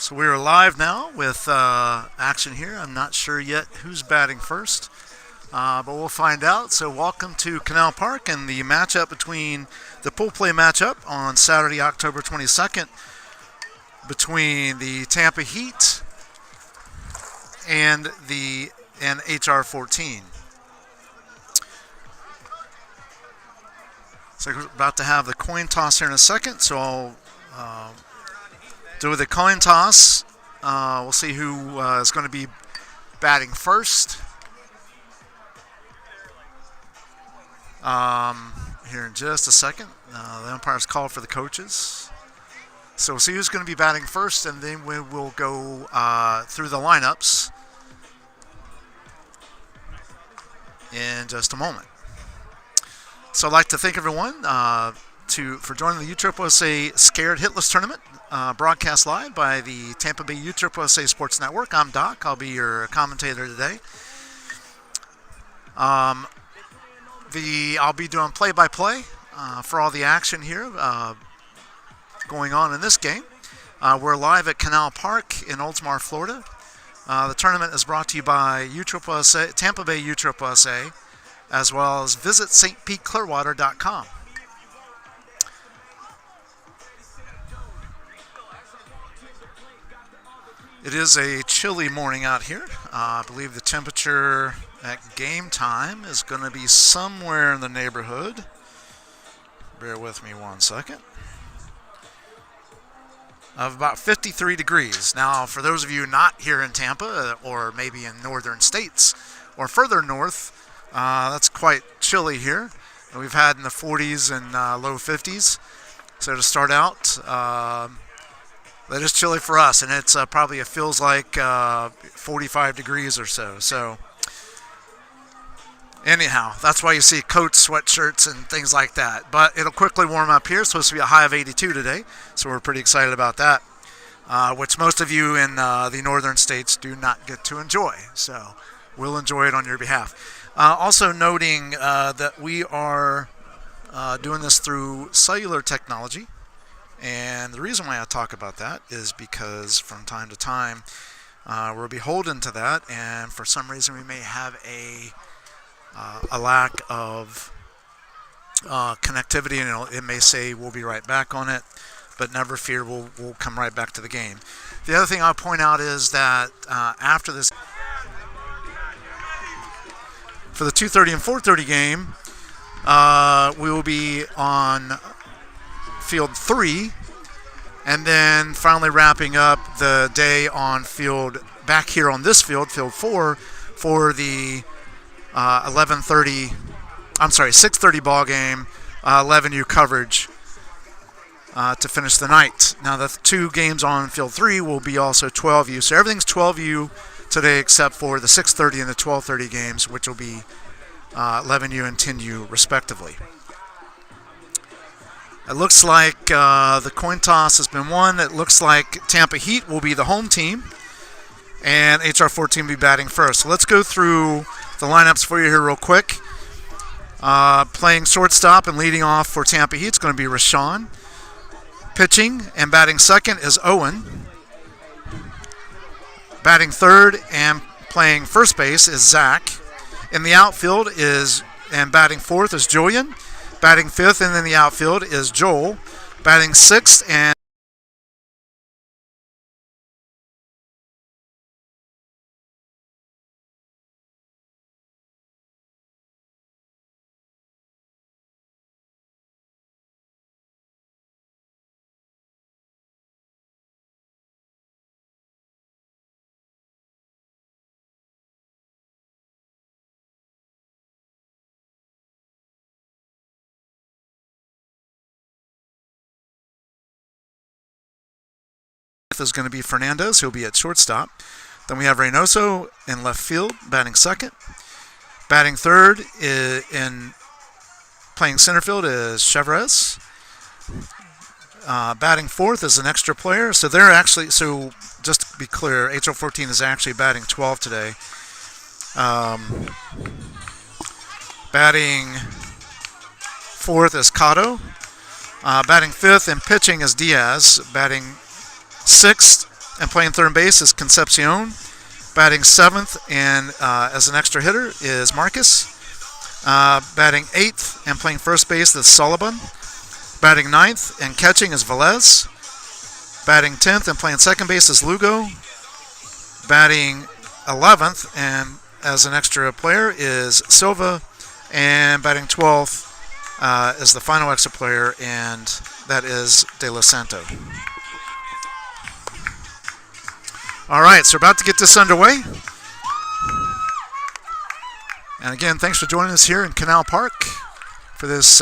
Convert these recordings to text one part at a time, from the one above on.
So we are live now with action here. I'm not sure yet who's batting first, but we'll find out. So welcome to Canal Park and the matchup between the pool play matchup on Saturday, October 22nd between the Tampa Heat and HR14. So we're about to have the coin toss here in a second. So I'll do the coin toss. We'll see who is going to be batting first. Here in just a second. The umpire's called for the coaches. So we'll see who's going to be batting first, and then we will go through the lineups in just a moment. So I'd like to thank everyone for joining the U.S.A. Scared Hitless Tournament, broadcast live by the Tampa Bay U.S.A. Sports Network. I'm Doc. I'll be your commentator today. I'll be doing play-by-play for all the action here going on in this game. We're live at Canal Park in Oldsmar, Florida. The tournament is brought to you by Tampa Bay U.S.A., as well as visit stpclearwater.com. It is a chilly morning out here. I believe the temperature at game time is going to be somewhere in the neighborhood. Bear with me 1 second. Of about 53 degrees. Now, for those of you not here in Tampa or maybe in northern states or further north, that's quite chilly here. We've had in the 40s and low 50s. So to start out, that is chilly for us, and it feels like 45 degrees or so. So anyhow, that's why you see coats, sweatshirts, and things like that. But it'll quickly warm up here. It's supposed to be a high of 82 today, so we're pretty excited about that, which most of you in the northern states do not get to enjoy. So we'll enjoy it on your behalf. Also noting that we are doing this through cellular technology. And the reason why I talk about that is because from time to time we're beholden to that, and for some reason we may have a lack of connectivity, and it may say we'll be right back on it, but never fear, we'll come right back to the game. The other thing I'll point out is that after this, for the 2:30 and 4:30 game, we will be on field 3, and then finally wrapping up the day on back here on this field 4, for the 6:30 ball game, 11U coverage to finish the night. Now the 2 games on field 3 will be also 12U, so everything's 12U today except for the 6:30 and the 12:30 games, which will be 11U and 10U respectively. It looks like the coin toss has been won. It looks like Tampa Heat will be the home team, and HR14 will be batting first. So let's go through the lineups for you here real quick. Playing shortstop and leading off for Tampa Heat is going to be Rashawn. Pitching and batting second is Owen. Batting third and playing first base is Zach. In the outfield and batting fourth is Julian. Batting fifth and in the outfield is Joel. Batting sixth and is going to be Fernandez. He'll be at shortstop. Then we have Reynoso in left field, batting second. Batting third in playing center field is Chevres. Batting fourth is an extra player. So just to be clear, HR14 is actually batting 12 today. Batting fourth is Cotto. Batting fifth and pitching is Diaz. Batting sixth and playing third base is Concepcion. Batting 7th and as an extra hitter is Marcus. Batting 8th and playing first base is Sullivan. Batting 9th and catching is Velez. Batting 10th and playing second base is Lugo. Batting 11th and as an extra player is Silva. And batting 12th is the final extra player, and that is De Los Santo. All right, so we're about to get this underway. And again, thanks for joining us here in Canal Park for this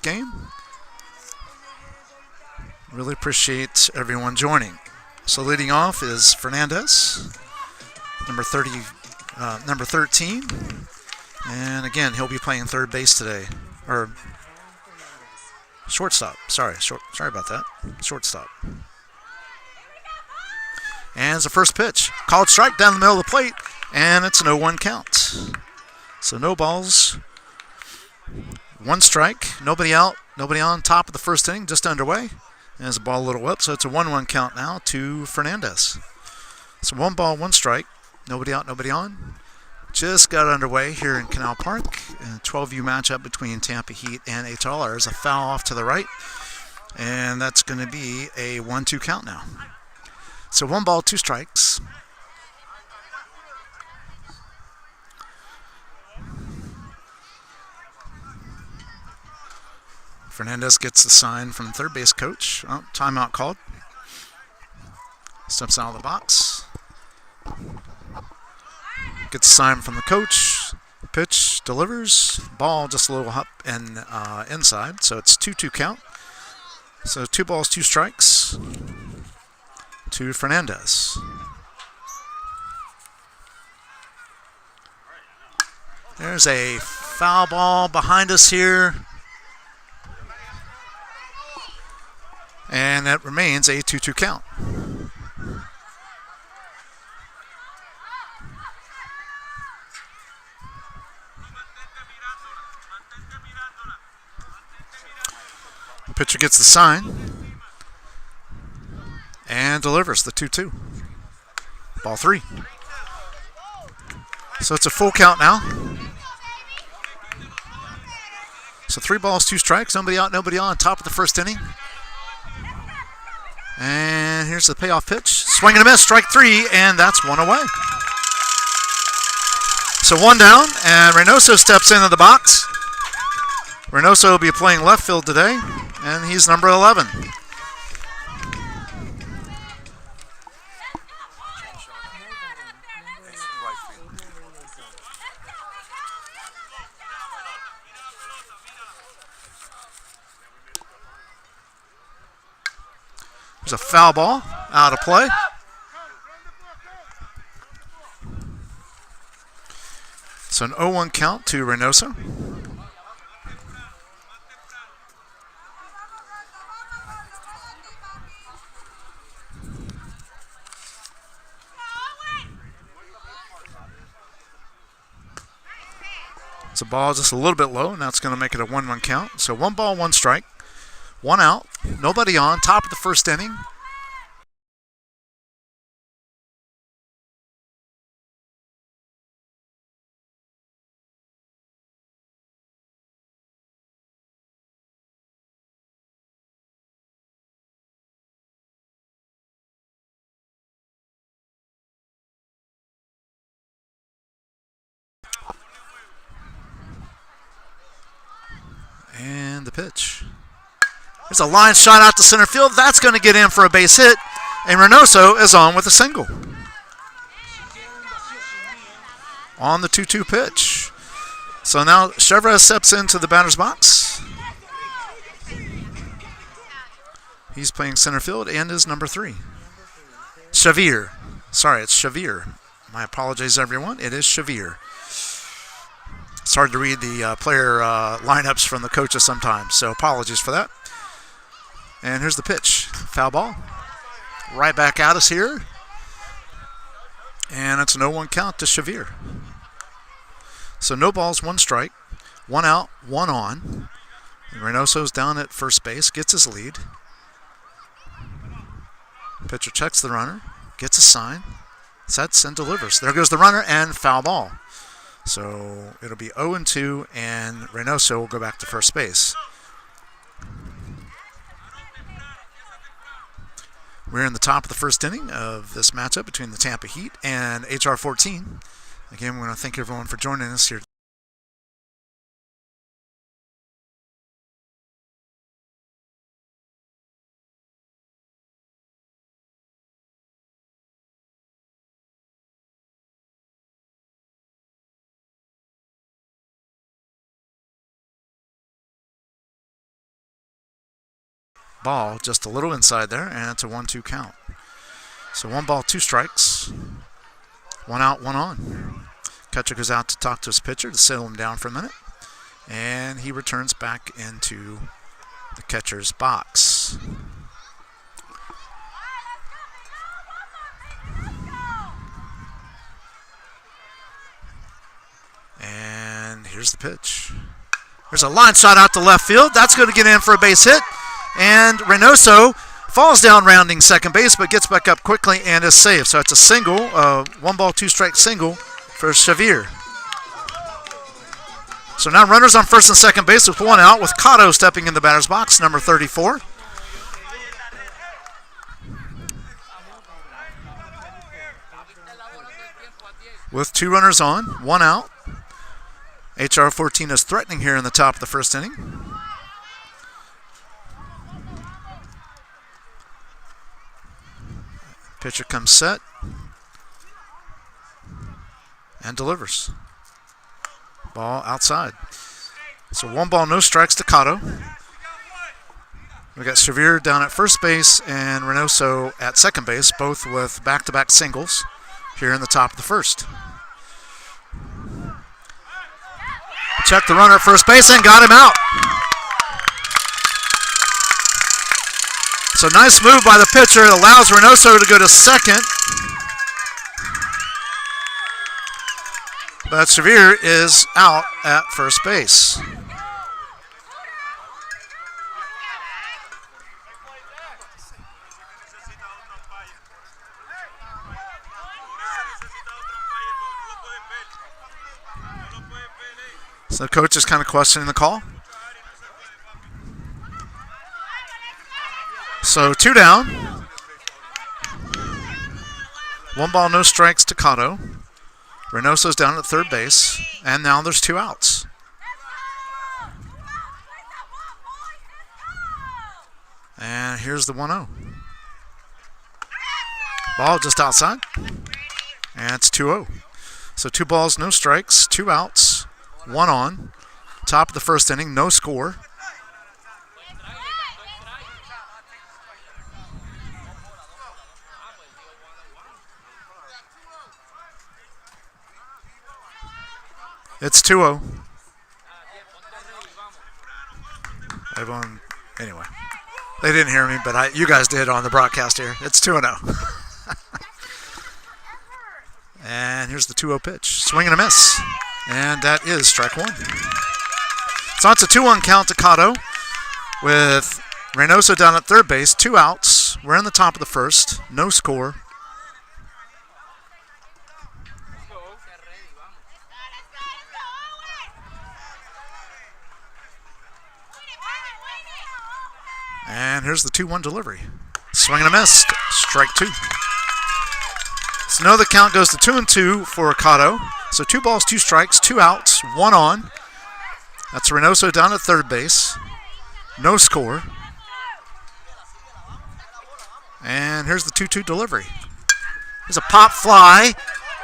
game. Really appreciate everyone joining. So leading off is Fernandez, number 13. And again, he'll be playing third base today. Or shortstop. Sorry about that. Shortstop. And it's the first pitch. Called strike down the middle of the plate. And it's an 0-1 count. So no balls. 1 strike. Nobody out. Nobody on. Top of the first inning. Just underway. And there's a ball a little up. So it's a 1-1 count now to Fernandez. So 1 ball, 1 strike. Nobody out. Nobody on. Just got underway here in Canal Park. A 12U matchup between Tampa Heat and HR. There's a foul off to the right. And that's going to be a 1-2 count now. So 1 ball, 2 strikes. Fernandez gets the sign from the third base coach. Oh, timeout called. Steps out of the box. Gets a sign from the coach. Pitch delivers. Ball just a little up and inside. So it's 2-2 count. So 2 balls, 2 strikes to Fernandez. There's a foul ball behind us here. And that remains a 2-2 count. Pitcher gets the sign and delivers the 2-2. Ball 3. So it's a full count now. So 3 balls, 2 strikes. Nobody out, nobody on. Top of the first inning. And here's the payoff pitch. Swing and a miss. Strike 3, and that's 1 away. So 1 down, and Reynoso steps into the box. Reynoso will be playing left field today, and he's number 11. There's a foul ball out of play. So an 0-1 count to Reynoso. So ball just a little bit low. Now it's going to make it a 1-1 count. So 1 ball, 1 strike. 1 out. Nobody on. Top of the first inning. And the pitch. There's a line shot out to center field. That's going to get in for a base hit. And Reynoso is on with a single. On the 2-2 pitch. So now Chevra steps into the batter's box. He's playing center field and is number 3. Xavier. Sorry, it's Xavier. My apologies, everyone. It is Xavier. It's hard to read the player lineups from the coaches sometimes, so apologies for that. And here's the pitch. Foul ball. Right back at us here. And it's an 0-1 count to Xavier. So no balls, 1 strike. 1 out, 1 on. And Reynoso's down at first base, gets his lead. Pitcher checks the runner, gets a sign, sets and delivers. There goes the runner and foul ball. So it'll be 0-2, and Reynoso will go back to first base. We're in the top of the first inning of this matchup between the Tampa Heat and HR14. Again, we want to thank everyone for joining us here. Ball just a little inside there, and it's a 1-2 count. So 1 ball, 2 strikes, 1 out, 1 on. Catcher goes out to talk to his pitcher to settle him down for a minute, and he returns back into the catcher's box. And here's the pitch. There's a line shot out to left field. That's going to get in for a base hit. And Reynoso falls down rounding second base, but gets back up quickly and is safe. So it's a single, 1 ball, 2 strike single for Xavier. So now runners on first and second base with 1 out, with Cotto stepping in the batter's box, number 34. With 2 runners on, 1 out. HR14 is threatening here in the top of the first inning. Pitcher comes set and delivers. Ball outside. So 1 ball, no strikes to Cotto. We got Xavier down at first base and Reynoso at second base, both with back-to-back singles here in the top of the first. Checked the runner at first base and got him out. So nice move by the pitcher. It allows Reynoso to go to second. But Xavier is out at first base. So the coach is kind of questioning the call. So 2 down. 1 ball, no strikes to Cotto. Reynoso's down at third base, and now there's 2 outs. And here's the 1-0. Ball just outside, and it's 2-0. So 2 balls, no strikes, 2 outs, 1 on. Top of the first inning, no score. It's 2-0. Everyone, anyway, they didn't hear me, but you guys did on the broadcast here. It's 2-0. And here's the 2-0 pitch. Swing and a miss. And that is strike 1. So it's a 2-1 count to Cotto with Reynoso down at third base, 2 outs. We're in the top of the first. No score. And here's the 2-1 delivery. Swing and a miss. Strike 2. So now the count goes to 2-2 for Cotto. So 2 balls, 2 strikes, 2 outs, 1 on. That's Reynoso down at third base. No score. And here's the 2-2 delivery. There's a pop fly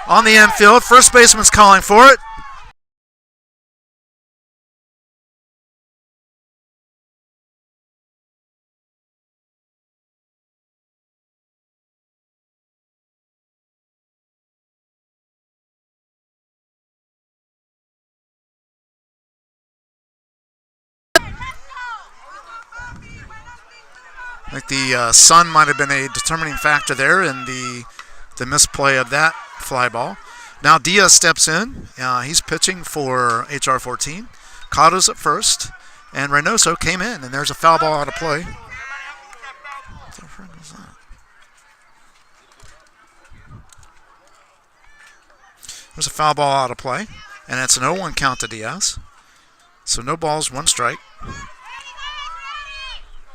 on the infield. First baseman's calling for it. I think the sun might have been a determining factor there in the misplay of that fly ball. Now Diaz steps in. He's pitching for HR14. Cotto's at first, and Reynoso came in, and there's a foul ball out of play. What the frick was that? There's a foul ball out of play, and it's an 0-1 count to Diaz. So no balls, 1 strike.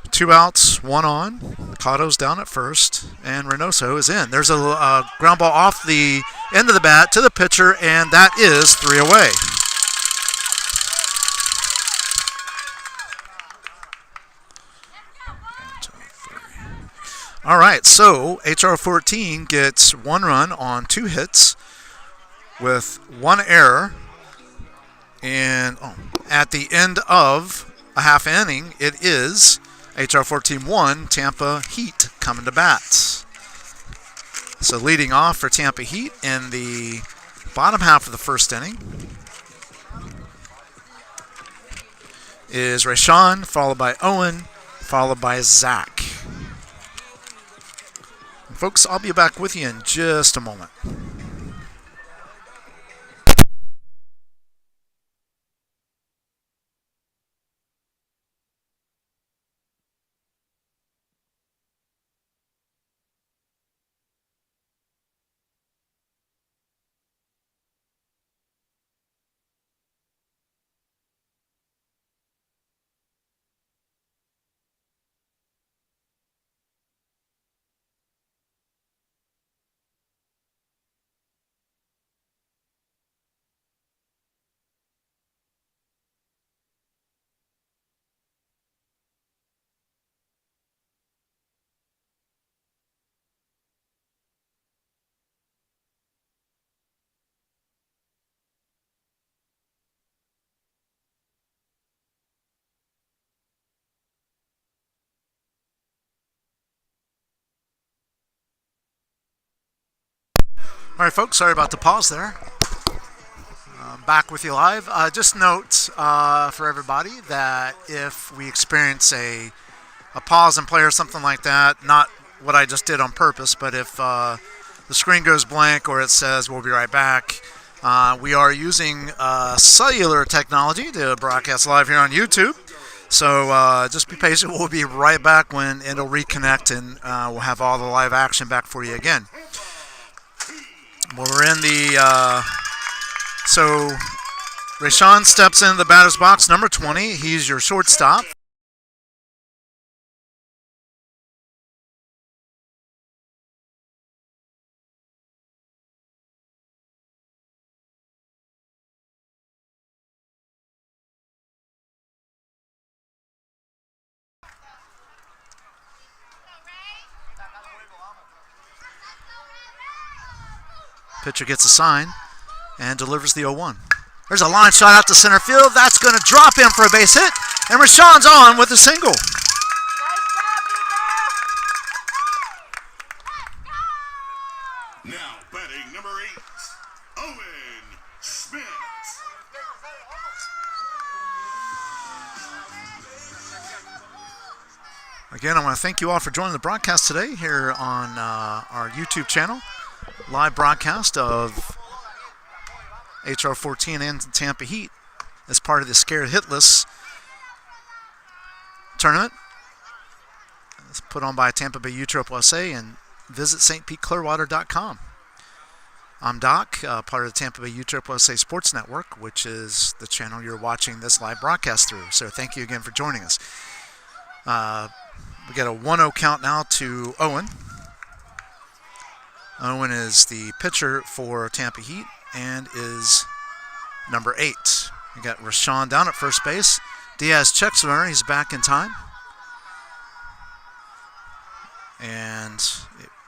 2 outs, 1 on. Cotto's down at first, and Reynoso is in. There's a ground ball off the end of the bat to the pitcher, and that is 3 away. All right, so HR14 gets 1 run on 2 hits with 1 error. And at the end of a half inning, it is HR14 1, Tampa Heat coming to bat. So leading off for Tampa Heat in the bottom half of the first inning is Rashawn, followed by Owen, followed by Zach. And folks, I'll be back with you in just a moment. All right, folks, sorry about the pause there. Back with you live. Just note for everybody that if we experience a pause in play or something like that, not what I just did on purpose, but if the screen goes blank or it says we'll be right back, we are using cellular technology to broadcast live here on YouTube. So just be patient. We'll be right back when it'll reconnect, and we'll have all the live action back for you again. Well, we're in the so Rashawn steps into the batter's box, number 20. He's your shortstop. Pitcher gets a sign and delivers the 0-1. There's a line shot out to center field. That's going to drop in for a base hit. And Rashawn's on with a single. Now batting number 8, Owen Schmidt. Again, I want to thank you all for joining the broadcast today here on our YouTube channel. Live broadcast of HR14 and Tampa Heat as part of the Scared Hitless tournament. It's put on by Tampa Bay U.S.A. and visit stpeteclearwater.com. I'm Doc, part of the Tampa Bay U.S.A. Sports Network, which is the channel you're watching this live broadcast through. So thank you again for joining us. We got a 1-0 count now to Owen. Owen is the pitcher for Tampa Heat and is number 8. We got Rashawn down at first base. Diaz checks the runner. He's back in time. And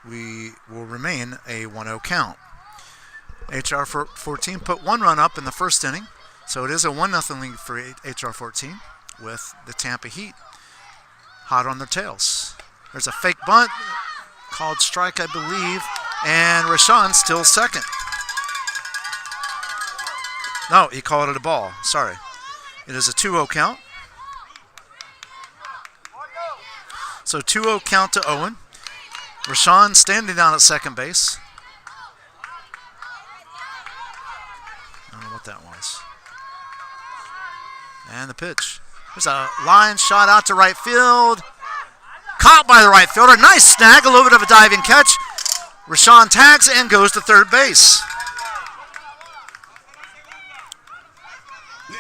we will remain a 1-0 count. HR14 put 1 run up in the first inning. So it is a 1-0 lead for HR14 with the Tampa Heat hot on their tails. There's a fake bunt called strike, I believe. And Rashawn still second. No, he called it a ball. Sorry. It is a 2-0 count. So 2-0 count to Owen. Rashawn standing down at second base. I don't know what that was. And the pitch. There's a line shot out to right field. Caught by the right fielder. Nice snag. A little bit of a diving catch. Rashawn tags and goes to third base.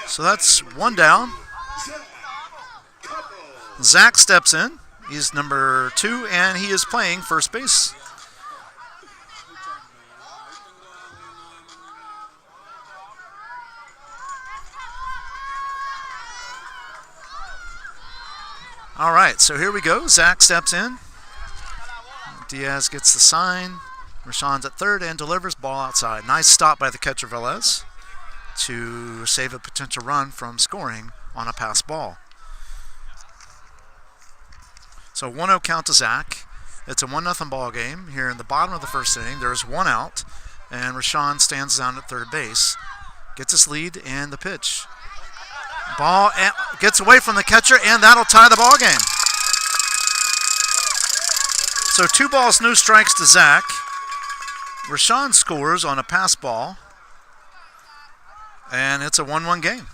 So that's one down. Zach steps in. He's number 2, and he is playing first base. All right, so here we go. Zach steps in. Diaz gets the sign. Rashawn's at third and delivers, ball outside. Nice stop by the catcher, Velez, to save a potential run from scoring on a pass ball. So 1-0 count to Zach. It's a 1-0 ball game here in the bottom of the first inning. There's one out, and Rashawn stands down at third base. Gets his lead and the pitch. Ball gets away from the catcher, and that'll tie the ball game. So 2 balls, no strikes to Zach. Rashawn scores on a pass ball, and it's a 1-1 game.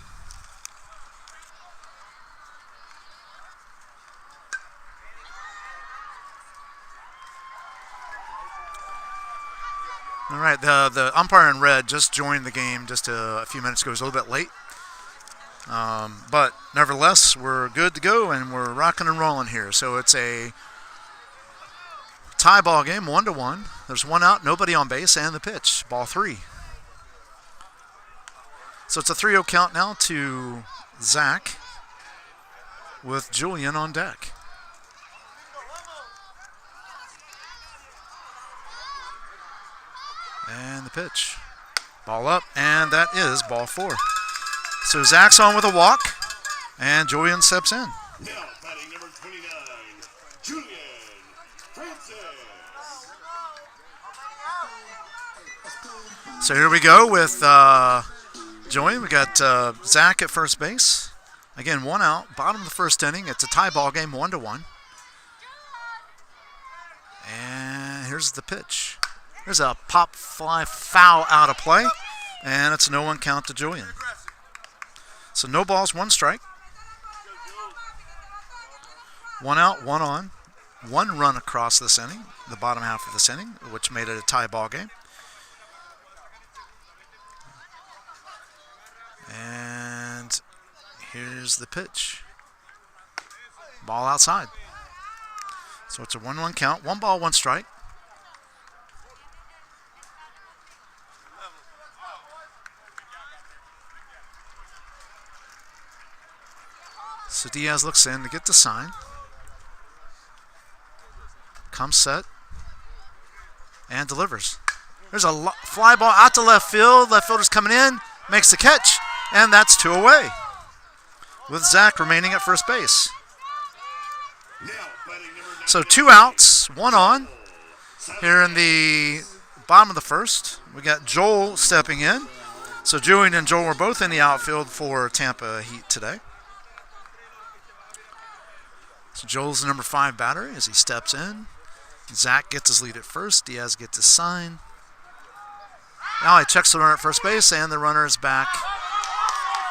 All right, the umpire in red just joined the game just a few minutes ago. It was a little bit late. But nevertheless, we're good to go, and we're rocking and rolling here. So it's a tie ball game, 1-1. There's one out, nobody on base, and the pitch, ball 3. So it's a 3-0 count now to Zach with Julian on deck. And the pitch, ball up, and that is ball 4. So Zach's on with a walk, and Julian steps in. Now batting number 29, Julian Francis. So here we go with Julian. We got Zach at first base. Again, one out, bottom of the first inning. It's a tie ball game, 1-1. And here's the pitch. There's a pop fly foul out of play, and it's a 0-1 count to Julian. So no balls, 1 strike. 1 out, 1 on. 1 run across this inning, the bottom half of this inning, which made it a tie ball game. And here's the pitch. Ball outside. So it's a 1-1 count. 1 ball, 1 strike. So Diaz looks in to get the sign. Comes set. And delivers. There's a fly ball out to left field. Left fielder's coming in. Makes the catch. And that's 2 away. With Zach remaining at first base. So 2 outs, 1 on. Here in the bottom of the first. We got Joel stepping in. So Julian and Joel were both in the outfield for Tampa Heat today. So Joel's the number 5 batter as he steps in. Zach gets his lead at first. Diaz gets his sign. Now he checks the runner at first base, and the runner is back.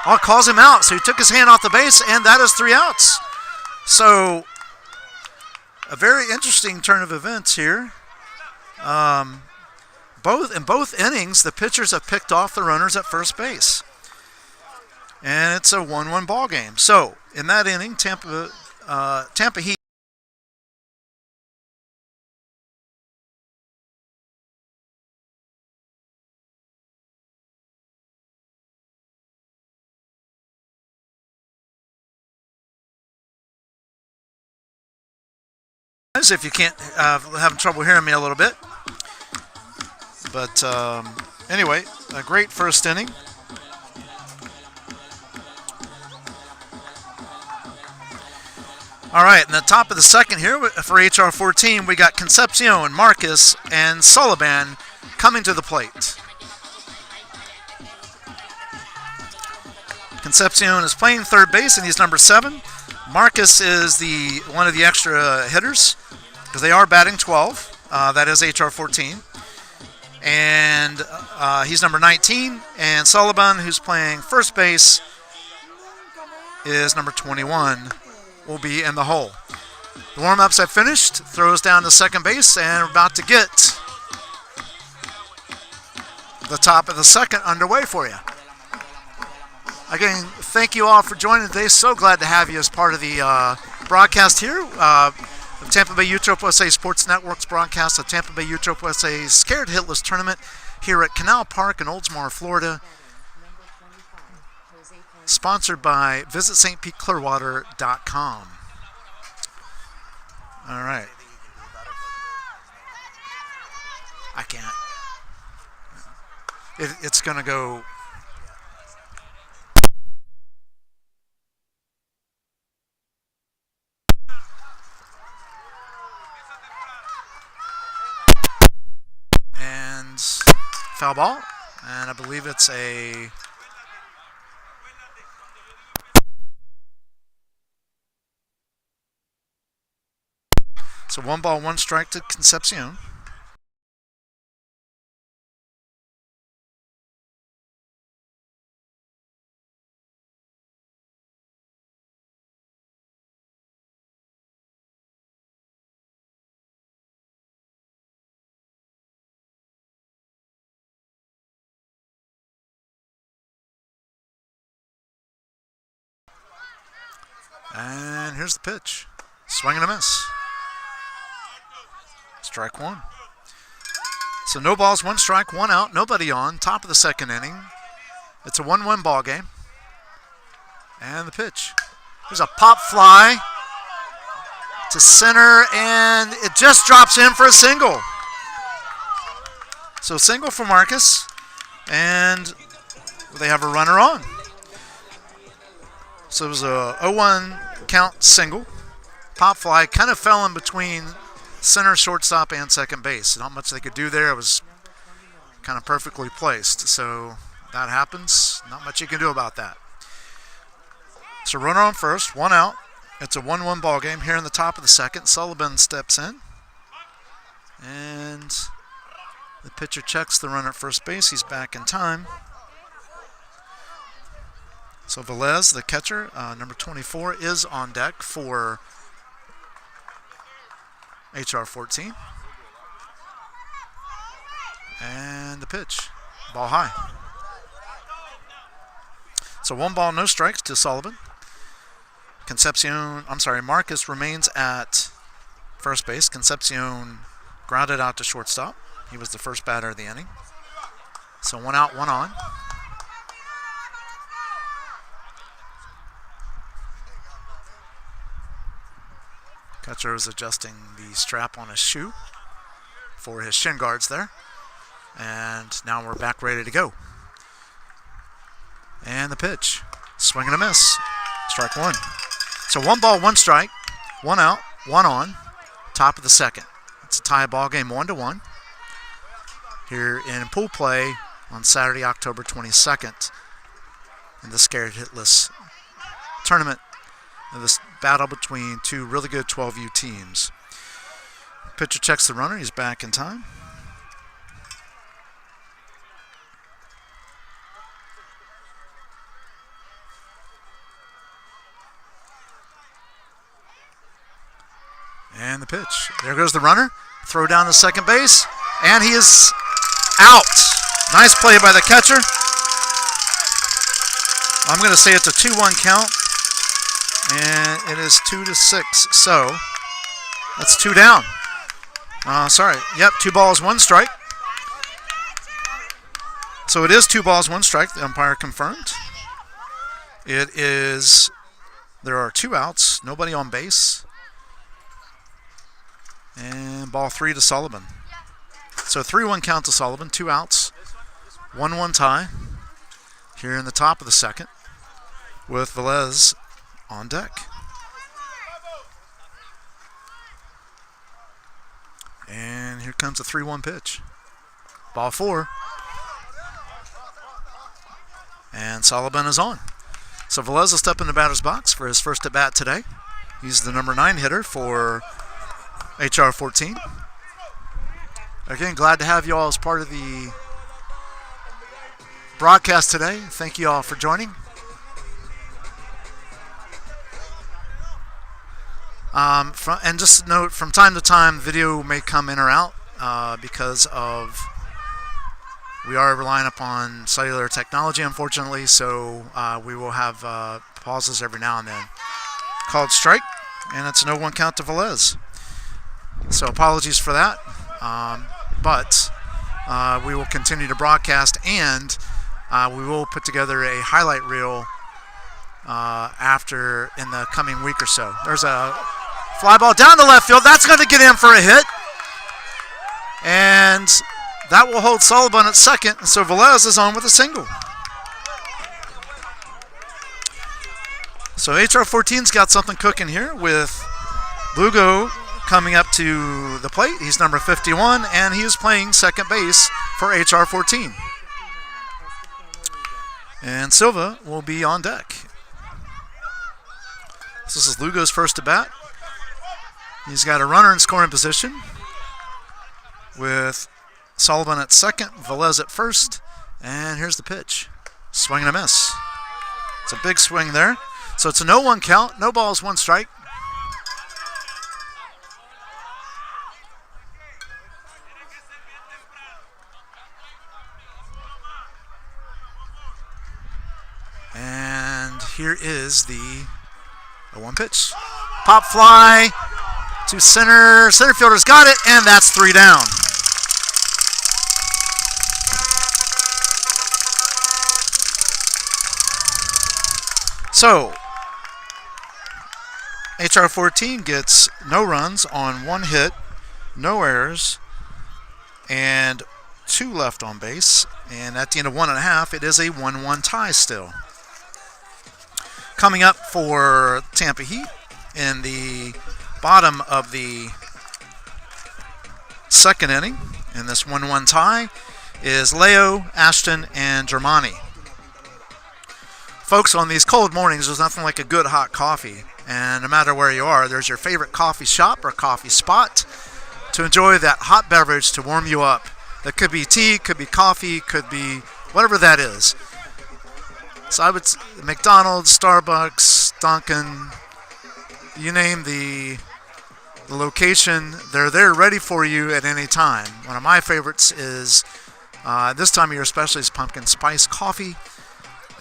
Oh, calls him out. So he took his hand off the base, and that is 3 outs. So a very interesting turn of events here. In both innings, the pitchers have picked off the runners at first base. And it's a 1-1 ball game. So in that inning, Tampa Heat if you can't having trouble hearing me a little bit. But anyway, a great first inning. All right, in the top of the second here for HR14, we got Concepcion, Marcus, and Sullivan coming to the plate. Concepcion is playing third base, and he's number 7. Marcus is one of the extra hitters, because they are batting 12. That is HR14. And he's number 19. And Sullivan, who's playing first base, is number 21. Will be in the hole. The warm-ups have finished. Throws down to second base, and we're about to get the top of the second underway for you. Again, thank you all for joining today. So glad to have you as part of the broadcast here. The Tampa Bay Utah USA Sports Network's broadcast of Tampa Bay Utah USA's Scared Hitless Tournament here at Canal Park in Oldsmar, Florida. Sponsored by VisitStPeteClearwater.com. All right. I can't. It's going to go. And foul ball. And I believe it's a. So 1 ball, 1 strike to Concepcion. And here's the pitch. Swing and a miss. Strike 1. So no balls, 1 strike, 1 out, nobody on. Top of the second inning. It's a 1-1 ball game. And the pitch. There's a pop fly to center, and it just drops in for a single. So single for Marcus, and they have a runner on. So it was a 0-1 count single. Pop fly kind of fell in between center, shortstop, and second base. Not much they could do there. It was kind of perfectly placed. So that happens. Not much you can do about that. So runner on first, 1 out. It's a 1-1 ball game here in the top of the second. Sullivan steps in. And the pitcher checks the runner at first base. He's back in time. So Velez, the catcher, number 24, is on deck for HR14. And the pitch. Ball high. So 1 ball, no strikes to Sullivan. Marcus remains at first base. Concepcion grounded out to shortstop. He was the first batter of the inning. So 1 out, 1 on. Catcher is adjusting the strap on his shoe for his shin guards there. And now we're back ready to go. And the pitch. Swing and a miss. Strike 1. So 1 ball, 1 strike. 1 out, 1 on. Top of the second. It's a tie ball game, 1-1. Here in pool play on Saturday, October 22nd. In the Scared Hitless Tournament. This battle between 2 really good 12U teams. Pitcher checks the runner. He's back in time. And the pitch. There goes the runner. Throw down to second base. And he is out. Nice play by the catcher. I'm going to say it's a 2-1 count. And it is 2-6. So that's 2 down. 2 balls, 1 strike. So it is 2 balls, 1 strike. The umpire confirmed. It is. There are 2 outs. Nobody on base. And ball 3 to Sullivan. So 3-1 count to Sullivan. 2 outs. 1-1 tie. Here in the top of the second. With Velez on deck. And here comes a 3-1 pitch. Ball 4. And Sullivan is on. So Velez will step in the batter's box for his first at bat today. He's the number 9 hitter for HR14. Again, glad to have you all as part of the broadcast today. Thank you all for joining. And just a note, from time to time, video may come in or out because of We are relying upon cellular technology, unfortunately, so we will have pauses every now and then. Called strike, and it's a 0-1 count to Velez. So apologies for that, but we will continue to broadcast, and we will put together a highlight reel after in the coming week or so. There's a fly ball down the left field. That's going to get in for a hit. And that will hold Sullivan at second. And so Velez is on with a single. So HR14's got something cooking here with Lugo coming up to the plate. He's number 51, and he is playing second base for HR14. And Silva will be on deck. So this is Lugo's first at bat. He's got a runner in scoring position with Sullivan at second, Velez at first, and here's the pitch. Swing and a miss. It's a big swing there. So it's a 0-1 count, no balls, 1 strike. And here is the 0-1 pitch. Pop fly to center. Center fielder's got it, and that's 3 down. So, HR14 gets no runs on 1 hit, no errors, and 2 left on base. And at the end of 1.5, it is a 1-1 tie still. Coming up for Tampa Heat in the bottom of the second inning in this 1-1 tie is Leo, Ashton, and Germani. Folks, on these cold mornings, there's nothing like a good hot coffee. And no matter where you are, there's your favorite coffee shop or coffee spot to enjoy that hot beverage to warm you up. That could be tea, could be coffee, could be whatever that is. So I would McDonald's, Starbucks, Dunkin', you name the location, they're there ready for you at any time. One of my favorites is, this time of year especially, is pumpkin spice coffee.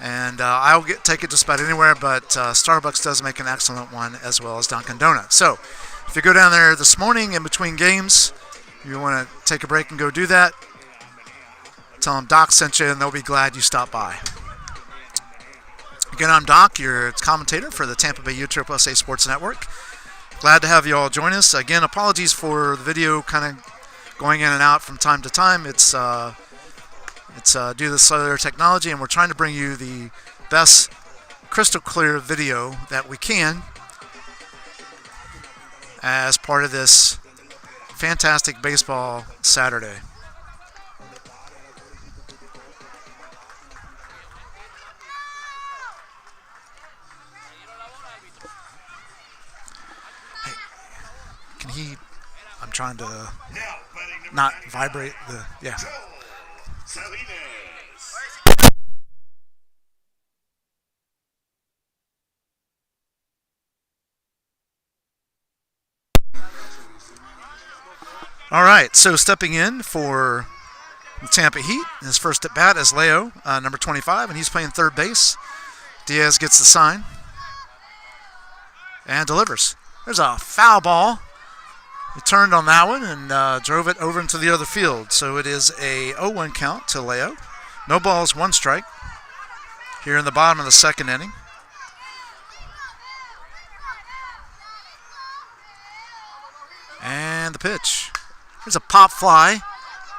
And I'll take it just about anywhere, but Starbucks does make an excellent one, as well as Dunkin' Donuts. So if you go down there this morning in between games, you want to take a break and go do that, tell them Doc sent you, and they'll be glad you stopped by. Again, I'm Doc, your commentator for the Tampa Bay USSSA Sports Network. Glad to have you all join us. Again, apologies for the video kind of going in and out from time to time. It's due to the cellular technology, and we're trying to bring you the best crystal clear video that we can as part of this fantastic baseball Saturday. Hey, can he? I'm trying to not vibrate the. Yeah. All right, so stepping in for the Tampa Heat, his first at bat is Leo, number 25, and he's playing third base. Diaz gets the sign and delivers. There's a foul ball. He turned on that one and drove it over into the other field. So it is a 0-1 count to Leo. No balls, 1 strike here in the bottom of the second inning. And the pitch. There's a pop fly.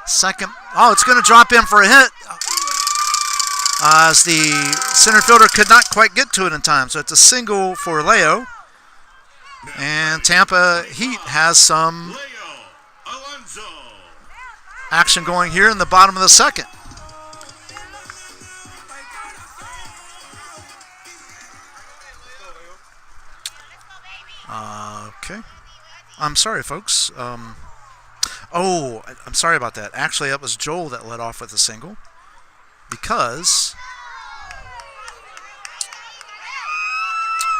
Second. Oh, it's going to drop in for a hit. As the center fielder could not quite get to it in time. So it's a single for Leo. And Tampa Heat has some action going here in the bottom of the second. Okay. I'm sorry, folks. I'm sorry about that. Actually, that was Joel that led off with a single because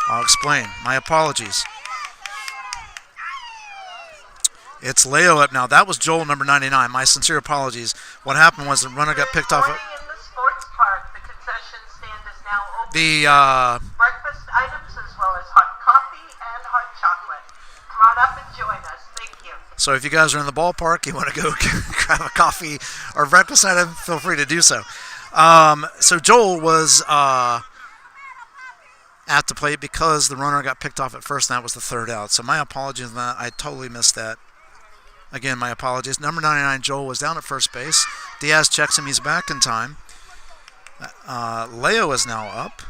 I'll explain. My apologies. It's Leo up now. That was Joel, number 99. My sincere apologies. What happened was the runner got picked off. In the sports park, the concession stand is now open. The Breakfast items as well as hot coffee and hot chocolate. Come on up and join us. Thank you. So if you guys are in the ballpark, you want to go grab a coffee or breakfast item, feel free to do so. So Joel was at the plate because the runner got picked off at first, and that was the third out. So my apologies on that. I totally missed that. Again, my apologies. Number 99, Joel, was down at first base. Diaz checks him. He's back in time. Leo is now up.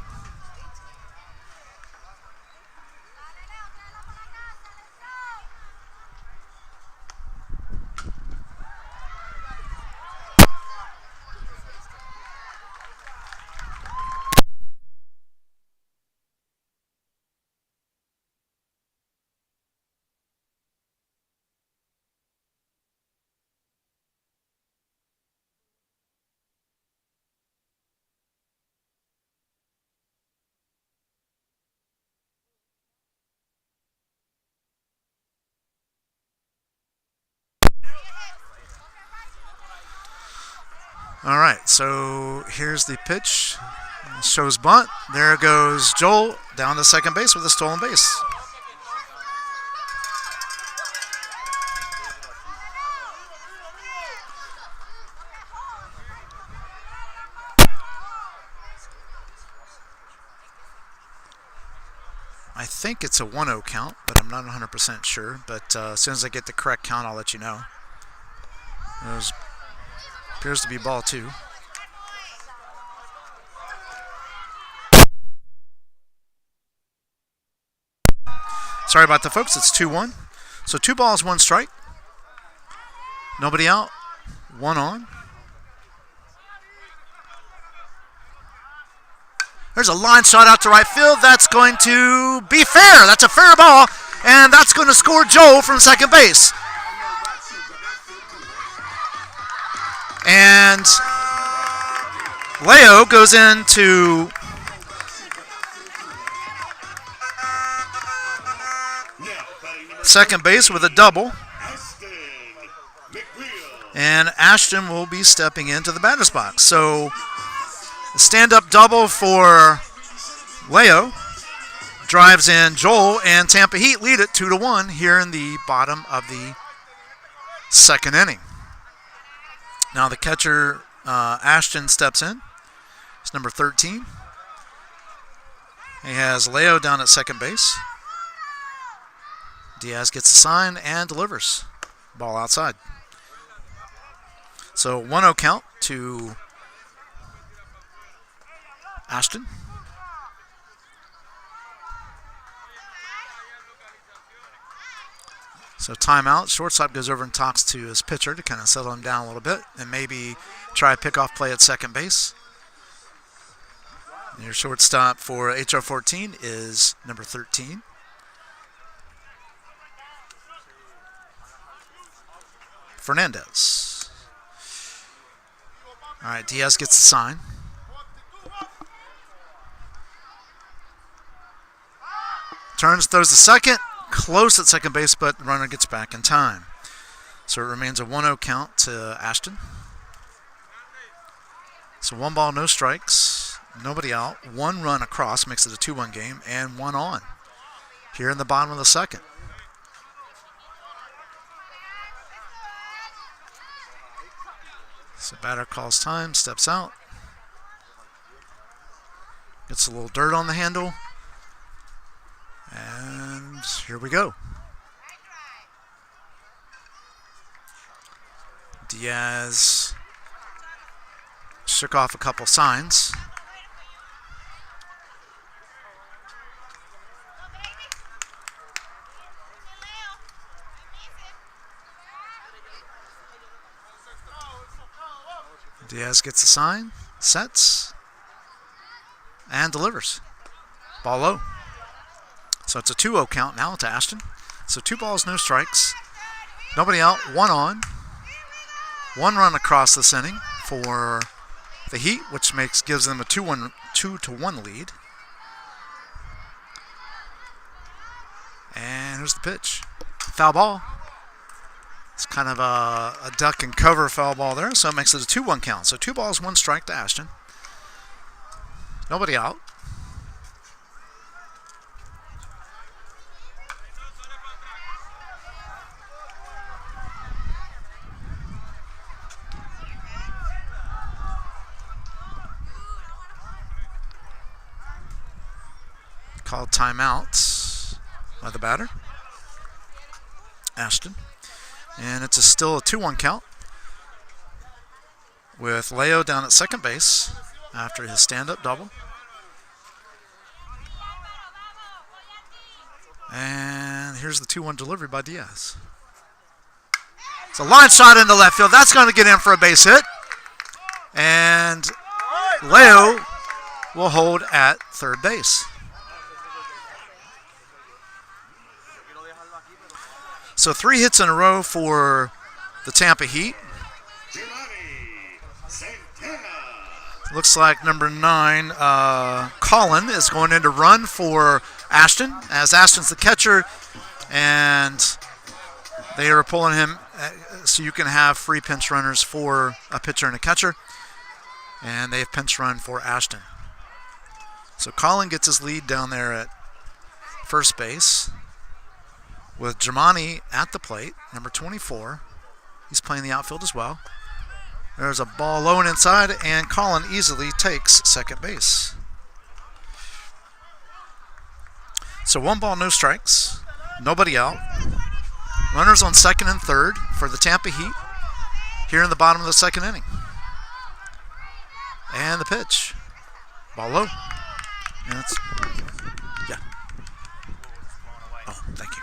All right, so here's the pitch. Shows bunt. There goes Joel down to second base with a stolen base. I think it's a 1-0 count, but I'm not 100% sure. But as soon as I get the correct count, I'll let you know. There's appears to be ball 2. Sorry about that, folks. It's 2-1. So 2 balls, 1 strike. Nobody out. 1 on. There's a line shot out to right field. That's going to be fair. That's a fair ball. And that's going to score Joe from second base. And Leo goes into second base with a double. And Ashton will be stepping into the batter's box. So the stand-up double for Leo drives in Joel, and Tampa Heat lead it 2-1 here in the bottom of the second inning. Now the catcher, Ashton, steps in. It's number 13. He has Leo down at second base. Diaz gets a sign and delivers. Ball outside. So 1-0 count to Ashton. So timeout. Shortstop goes over and talks to his pitcher to kind of settle him down a little bit and maybe try a pickoff play at second base. And your shortstop for HR14 is number 13. Fernandez. All right, Diaz gets the sign. Turns, throws the second. Close at second base, but the runner gets back in time. So it remains a 1-0 count to Ashton. So 1 ball, no strikes, nobody out. 1 run across makes it a 2-1 game, and 1 on here in the bottom of the second. So batter calls time, steps out. Gets a little dirt on the handle. And here we go. Diaz shook off a couple signs. Diaz gets a sign, sets, and delivers. Ball low. So it's a 2-0 count now to Ashton. So 2 balls, no strikes. Nobody out, 1 on. 1 run across this inning for the Heat, which gives them a 2-1 lead. And here's the pitch. Foul ball. It's kind of a duck and cover foul ball there, so it makes it a 2-1 count. So 2 balls, 1 strike to Ashton. Nobody out. Called timeouts by the batter, Ashton. And it's still a 2-1 count with Leo down at second base after his stand-up double. And here's the 2-1 delivery by Diaz. It's a line shot into left field. That's going to get in for a base hit. And Leo will hold at third base. So 3 hits in a row for the Tampa Heat. Looks like number 9, Colin, is going in to run for Ashton, as Ashton's the catcher, and they are pulling him so you can have free pinch runners for a pitcher and a catcher, and they've pinch run for Ashton. So Colin gets his lead down there at first base, with Germani at the plate, number 24. He's playing the outfield as well. There's a ball low and inside, and Colin easily takes second base. So 1 ball, no strikes, nobody out. Runners on second and third for the Tampa Heat here in the bottom of the second inning. And the pitch. Ball low. And it's, yeah. Oh, thank you.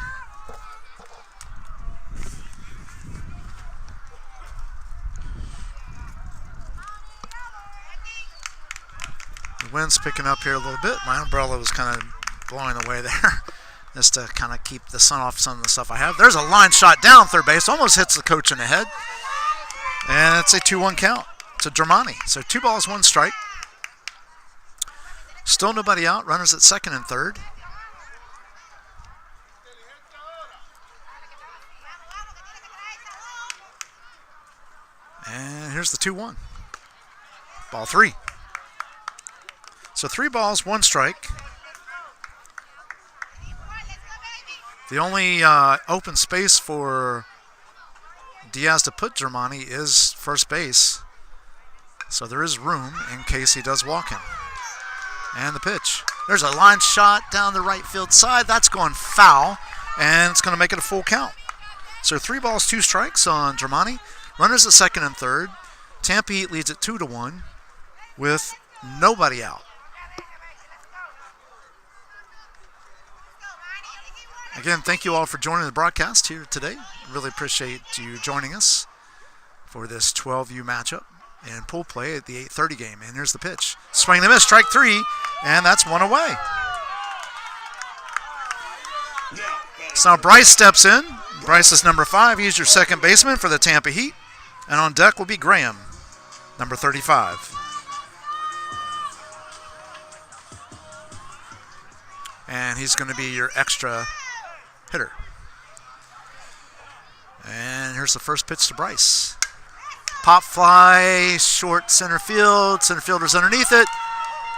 The wind's picking up here a little bit. My umbrella was kind of blowing away there just to kind of keep the sun off some of the stuff I have. There's a line shot down third base. Almost hits the coach in the head. And it's a 2-1 count to Germani. So 2 balls, 1 strike. Still nobody out. Runners at second and third. And here's the 2-1. Ball 3. So 3 balls, 1 strike. The only open space for Diaz to put Germani is first base. So there is room in case he does walk in. And the pitch. There's a line shot down the right field side. That's going foul, and it's going to make it a full count. So 3 balls, 2 strikes on Germani. Runners at second and third. Tampa Heat leads it 2-1 with nobody out. Again, thank you all for joining the broadcast here today. Really appreciate you joining us for this 12U matchup and pool play at the 8:30 game. And here's the pitch. Swing and a miss, strike 3, and that's 1 away. So now Bryce steps in. Bryce is number 5. He's your second baseman for the Tampa Heat. And on deck will be Graham, number 35. And he's going to be your extra hitter. And here's the first pitch to Bryce. Pop fly, short center field. Center fielder's underneath it.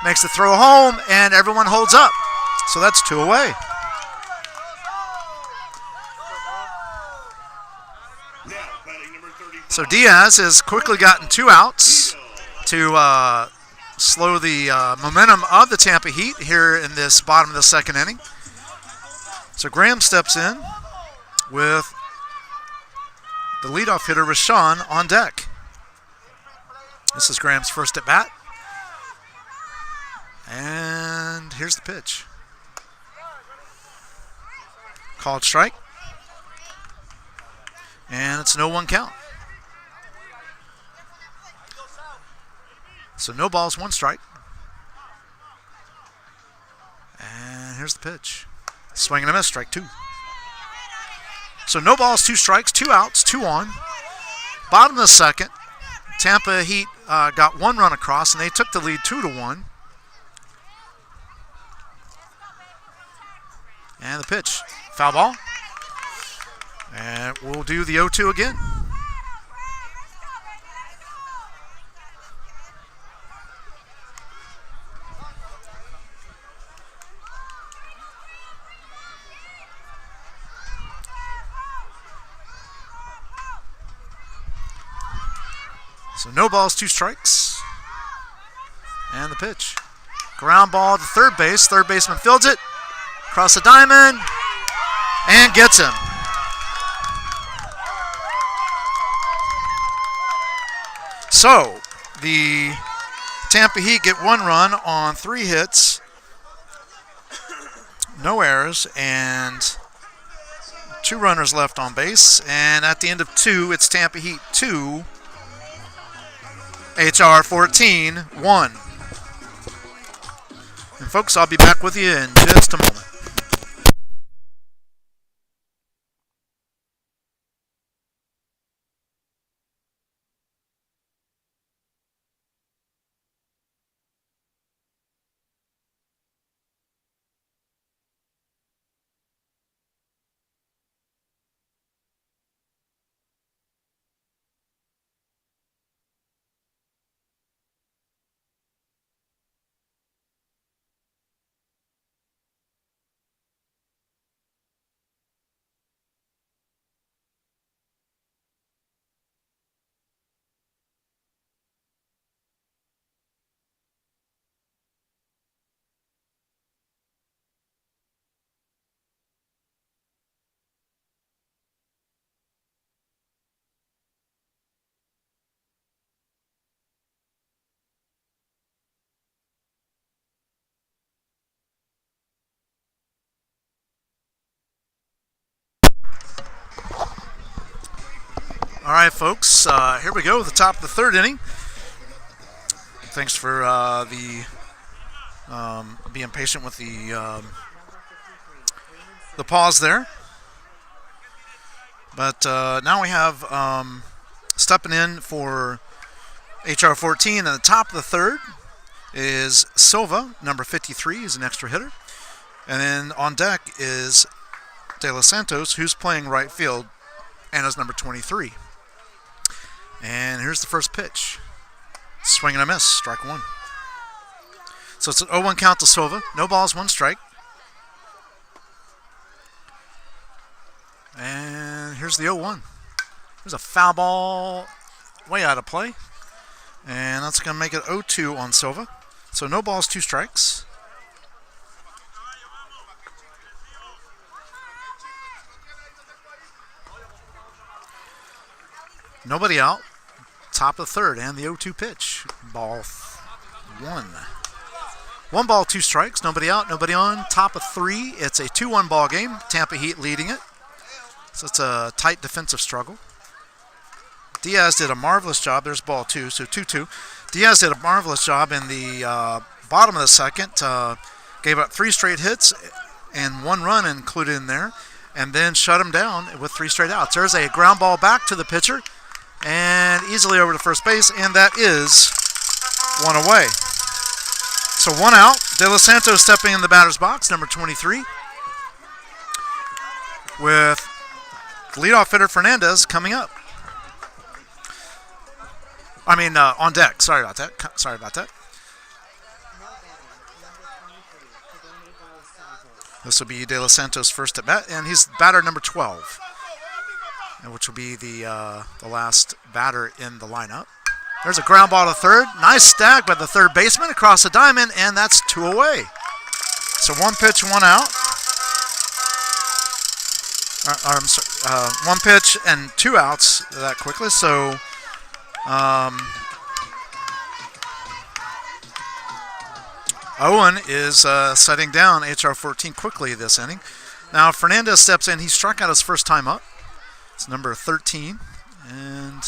Makes the throw home, and everyone holds up. So that's 2 away. So Diaz has quickly gotten 2 outs to slow the momentum of the Tampa Heat here in this bottom of the second inning. So Graham steps in with the leadoff hitter, Rashawn, on deck. This is Graham's first at bat. And here's the pitch. Called strike. And it's no 1 count. So no balls, 1 strike. And here's the pitch. Swing and a miss, strike 2. So no balls, 2 strikes, 2 outs, 2 on. Bottom of the second, Tampa Heat got 1 run across, and they took the lead 2-1. And the pitch, foul ball. And we'll do the 0-2 again. So no balls, 2 strikes. And the pitch. Ground ball to third base. Third baseman fields it. Across the diamond. And gets him. So the Tampa Heat get 1 run on 3 hits. No errors. And 2 runners left on base. And at the end of 2, it's Tampa Heat 2. HR14 1. And folks, I'll be back with you in just a moment. All right, folks, here we go, the top of the 3rd inning. Thanks for being patient with the pause there. But now we have stepping in for HR14 at the top of the 3rd is Silva, number 53, is an extra hitter. And then on deck is De Los Santos, who's playing right field, and is number 23. And here's the first pitch. Swing and a miss, strike 1. So it's an 0-1 count to Silva. No balls, 1 strike. And here's the 0-1. There's a foul ball way out of play. And that's going to make it 0-2 on Silva. So no balls, 2 strikes. Nobody out. Top of the 3rd and the 0-2 pitch. Ball 1. 1 ball, 2 strikes. Nobody out, nobody on. Top of 3. It's a 2-1 ball game. Tampa Heat leading it. So it's a tight defensive struggle. Diaz did a marvelous job. There's ball 2, so 2-2. Diaz did a marvelous job in the bottom of the 2nd. Gave up 3 straight hits and 1 run included in there. And then shut him down with 3 straight outs. There's a ground ball back to the pitcher. And easily over to first base, and that is 1 away. So 1 out. De Los Santos stepping in the batter's box, number 23. With leadoff hitter Fernandez coming up. On deck. Sorry about that. This will be De Los Santos' first at bat, and he's batter number 12. Which will be the last batter in the lineup. There's a ground ball to 3rd. Nice stack by the 3rd baseman across the diamond, and that's 2 away. So 1 pitch, 1 out. 1 pitch and 2 outs that quickly. So Owen is setting down HR14 quickly this inning. Now Fernandez steps in. He struck out his first time up. It's number 13, and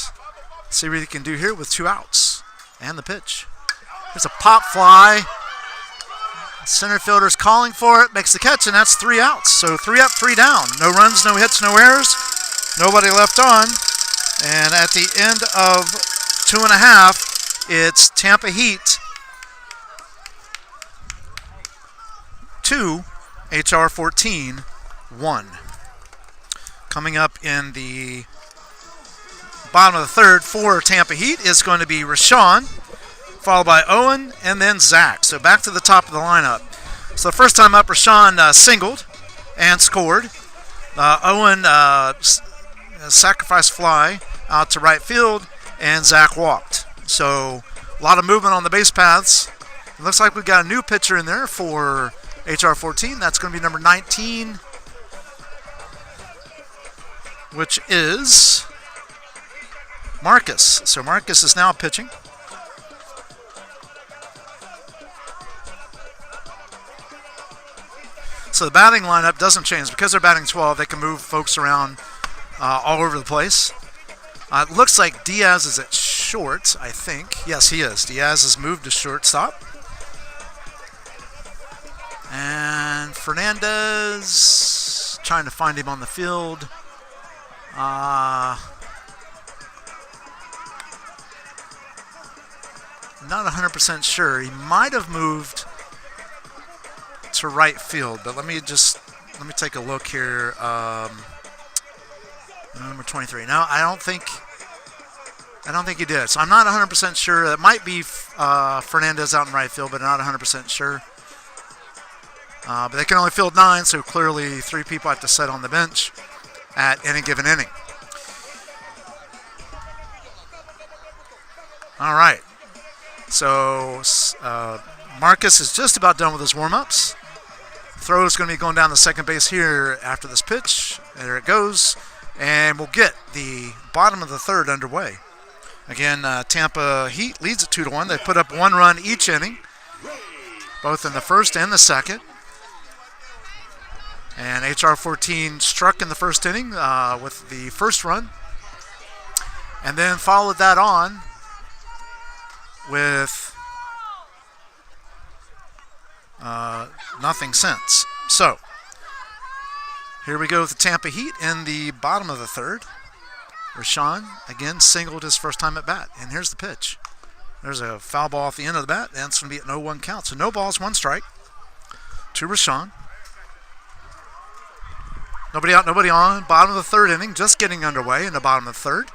see what he can do here with 2 outs and the pitch. There's a pop fly. Center fielder's calling for it, makes the catch, and that's 3 outs. So 3 up, 3 down. No runs, no hits, no errors. Nobody left on. And at the end of 2.5, it's Tampa Heat 2, HR14 1. Coming up in the bottom of the third for Tampa Heat is going to be Rashawn, followed by Owen, and then Zach. So back to the top of the lineup. So the first time up, Rashawn singled and scored. Owen sacrifice fly out to right field, and Zach walked. So a lot of movement on the base paths. It looks like we've got a new pitcher in there for HR14. That's going to be number 19, which is Marcus. So Marcus is now pitching. So the batting lineup doesn't change. Because they're batting 12, they can move folks around all over the place. It looks like Diaz is at short, I think. Yes, he is. Diaz has moved to shortstop. And Fernandez, trying to find him on the field. Not 100% sure. He might have moved to right field, but let me take a look here. Number 23. No, I don't think he did. So I'm not 100% sure. It might be Fernandez out in right field, but not 100% sure. But they can only field 9, so clearly 3 people have to sit on the bench at any given inning. All right. So Marcus is just about done with his warm-ups. Throw is going to be going down the second base here after this pitch. There it goes. And we'll get the bottom of the third underway. Again, Tampa Heat leads it 2-1. They put up 1 run each inning, both in the first and the second. And HR14 struck in the first inning with the first run, and then followed that on with nothing since. So here we go with the Tampa Heat in the bottom of the third. Rashawn again singled his first time at bat, and here's the pitch. There's a foul ball off the end of the bat, and it's going to be an 0-1 count. So no balls, 1 strike to Rashawn. Nobody out, nobody on. Bottom of the third inning, just getting underway in the bottom of the third.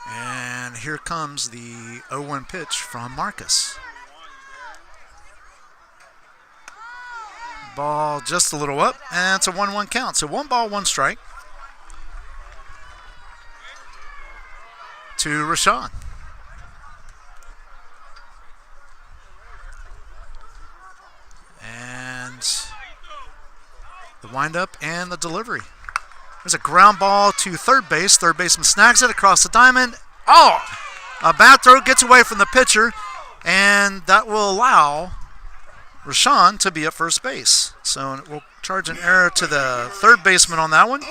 And here comes the 0-1 pitch from Marcus. Ball just a little up, and it's a 1-1 count. So 1 ball, 1 strike to Rashawn. And the windup and the delivery. There's a ground ball to third base. Third baseman snags it across the diamond. Oh! A bad throw gets away from the pitcher, and that will allow Rashawn to be at first base. So we'll charge an error to the third baseman on that one.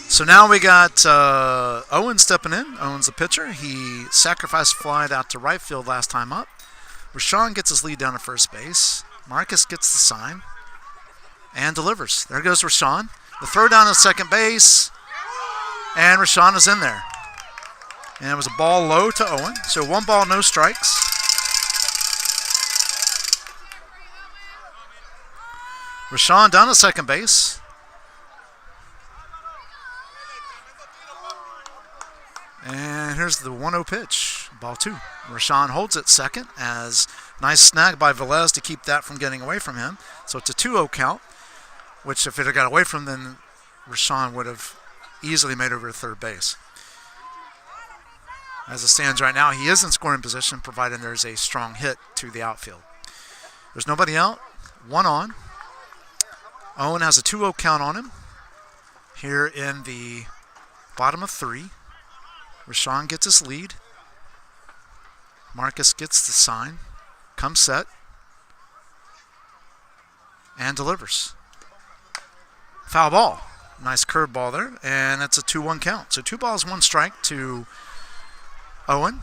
So now we got Owen stepping in. Owen's the pitcher. He sacrificed fly out to right field last time up. Rashawn gets his lead down to first base. Marcus gets the sign and delivers. There goes Rashawn. The throw down to second base, and Rashawn is in there. And it was a ball low to Owen. So 1 ball, no strikes. Rashawn down to second base. And here's the 1-0 pitch, ball 2. Rashawn holds it second as nice snag by Velez to keep that from getting away from him. So it's a 2-0 count, which if it had got away from him, then Rashawn would have easily made over to third base. As it stands right now, he is in scoring position, provided there's a strong hit to the outfield. There's nobody out, 1 on. Owen has a 2-0 count on him here in the bottom of 3. Rashawn gets his lead. Marcus gets the sign, comes set, and delivers. Foul ball. Nice curve ball there, and it's a 2-1 count. So 2 balls, 1 strike to Owen.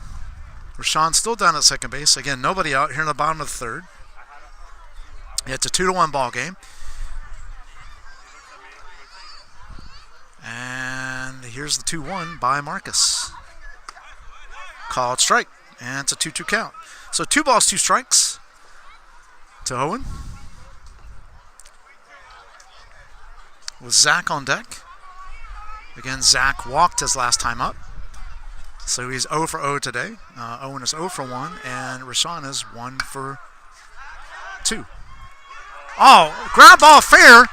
Rashawn still down at second base. Again, nobody out here in the bottom of the third. It's a 2-1 ball game. here's the 2-1 by Marcus. Called strike, and it's a 2-2 count. So 2 balls, 2 strikes to Owen. With Zach on deck. Again, Zach walked his last time up. So he's 0 for 0 today. Owen is 0 for 1, and Rashawn is 1 for 2. Oh, ground ball fair.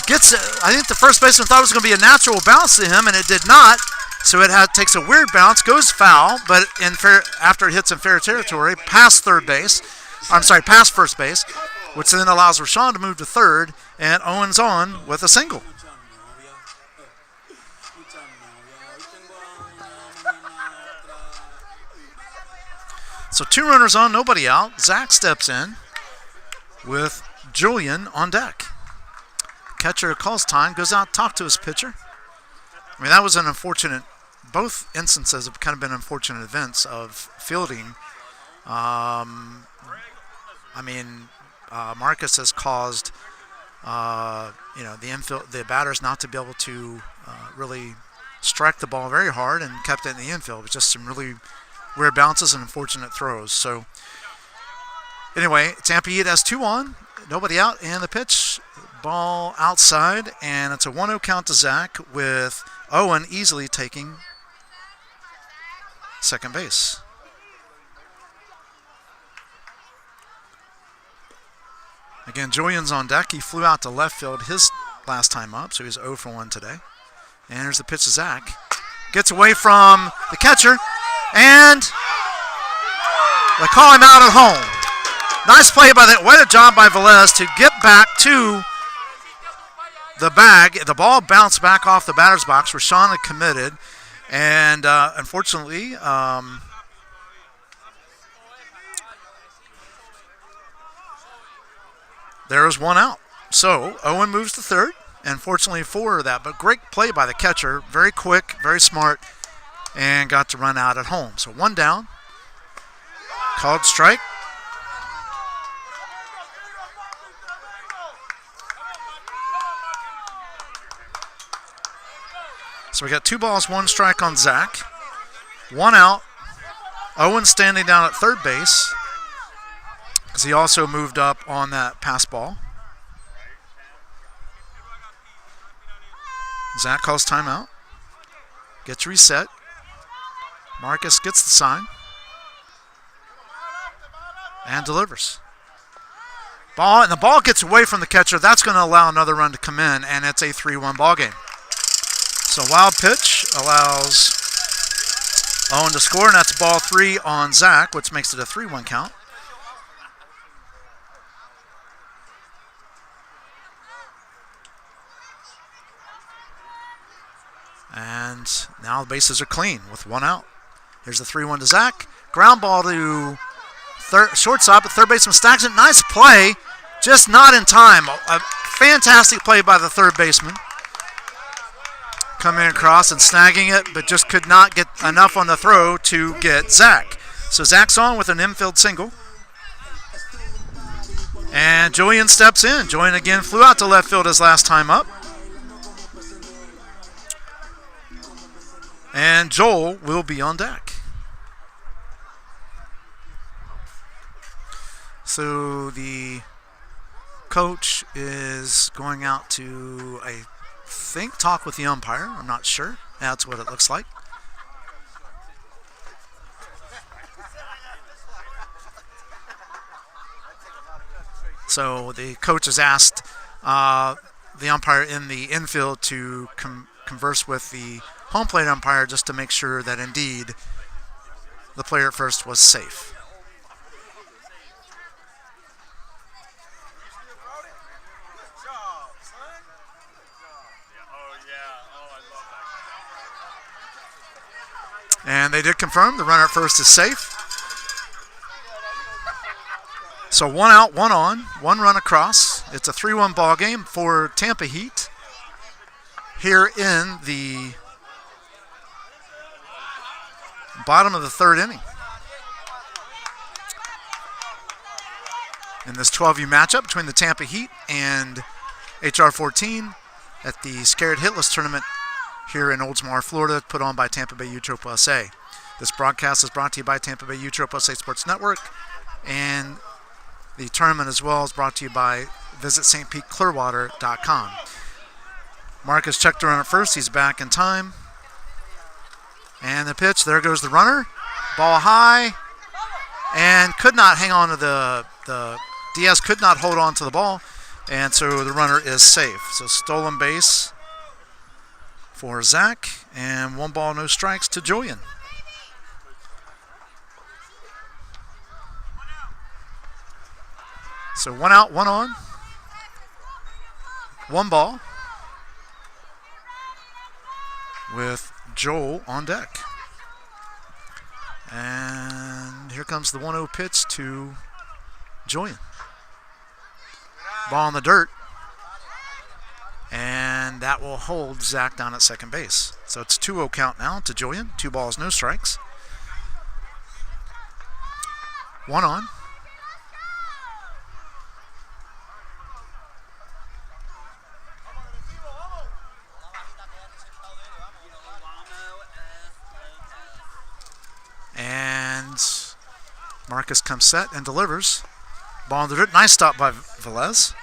Gets it. I think the first baseman thought it was going to be a natural bounce to him, and it did not. So it takes a weird bounce, goes foul, but after it hits in fair territory, past past first base, which then allows Rashawn to move to third, and Owen's on with a single. So 2 runners on, nobody out. Zach steps in with Julian on deck. Catcher calls time, goes out to talk to his pitcher. I mean, that was an unfortunate, both instances have kind of been unfortunate events of fielding. Marcus has caused, the batters not to be able to really strike the ball very hard and kept it in the infield. It was just some really weird bounces and unfortunate throws. So anyway, Tampa Heat has 2 on, nobody out, and the pitch, ball outside, and it's a 1-0 count to Zach with Owen easily taking second base. Again, Julian's on deck. He flew out to left field his last time up, so he's 0 for 1 today. And here's the pitch to Zach. Gets away from the catcher, and they call him out at home. Nice play what a job by Velez to get back to the bag. The ball bounced back off the batter's box. Rashawn had committed, and unfortunately, there was 1 out. So Owen moves to third, and fortunately for that, but great play by the catcher. Very quick, very smart, and got to run out at home. So 1 down. Called strike. So we got 2 balls, 1 strike on Zach. 1 out. Owen standing down at third base, because he also moved up on that pass ball. Zach calls timeout. Gets reset. Marcus gets the sign. And delivers. And the ball gets away from the catcher. That's going to allow another run to come in, and it's a 3-1 ball game. So wild pitch allows Owen to score, and that's ball 3 on Zach, which makes it a 3-1 count. And now the bases are clean with 1 out. Here's the 3-1 to Zach. Ground ball to shortstop, but third baseman stacks it. Nice play, just not in time. A fantastic play by the third baseman. Coming across and snagging it, but just could not get enough on the throw to get Zach. So Zach's on with an infield single. And Julian steps in. Julian again flew out to left field his last time up. And Joel will be on deck. So the coach is going out to, I think, talk with the umpire. I'm not sure. That's what it looks like. So the coach has asked the umpire in the infield to converse with the home plate umpire just to make sure that indeed the player at first was safe. And they did confirm the runner at first is safe. So 1 out, 1 on, 1 run across. It's a 3-1 ball game for Tampa Heat here in the bottom of the 3rd inning. In this 12U matchup between the Tampa Heat and HR14 at the Scared Hitless Tournament here in Oldsmar, Florida, put on by Tampa Bay Utrope USA. This broadcast is brought to you by Tampa Bay Utrope USA Sports Network, and the tournament as well is brought to you by visitstpeteclearwater.com. Marcus checked the runner first. He's back in time. And the pitch, there goes the runner. Ball high, and could not hang on to the Diaz could not hold on to the ball, and so the runner is safe. So stolen base for Zach, and 1 ball, no strikes to Julian. So 1 out, 1 on, 1 ball, with Joel on deck. And here comes the 1-0 pitch to Julian. Ball in the dirt. And that will hold Zach down at second base. So it's 2-0 count now to Julian. 2 balls, no strikes. 1 on. And Marcus comes set and delivers. Ball in the dirt. Nice stop by Velez.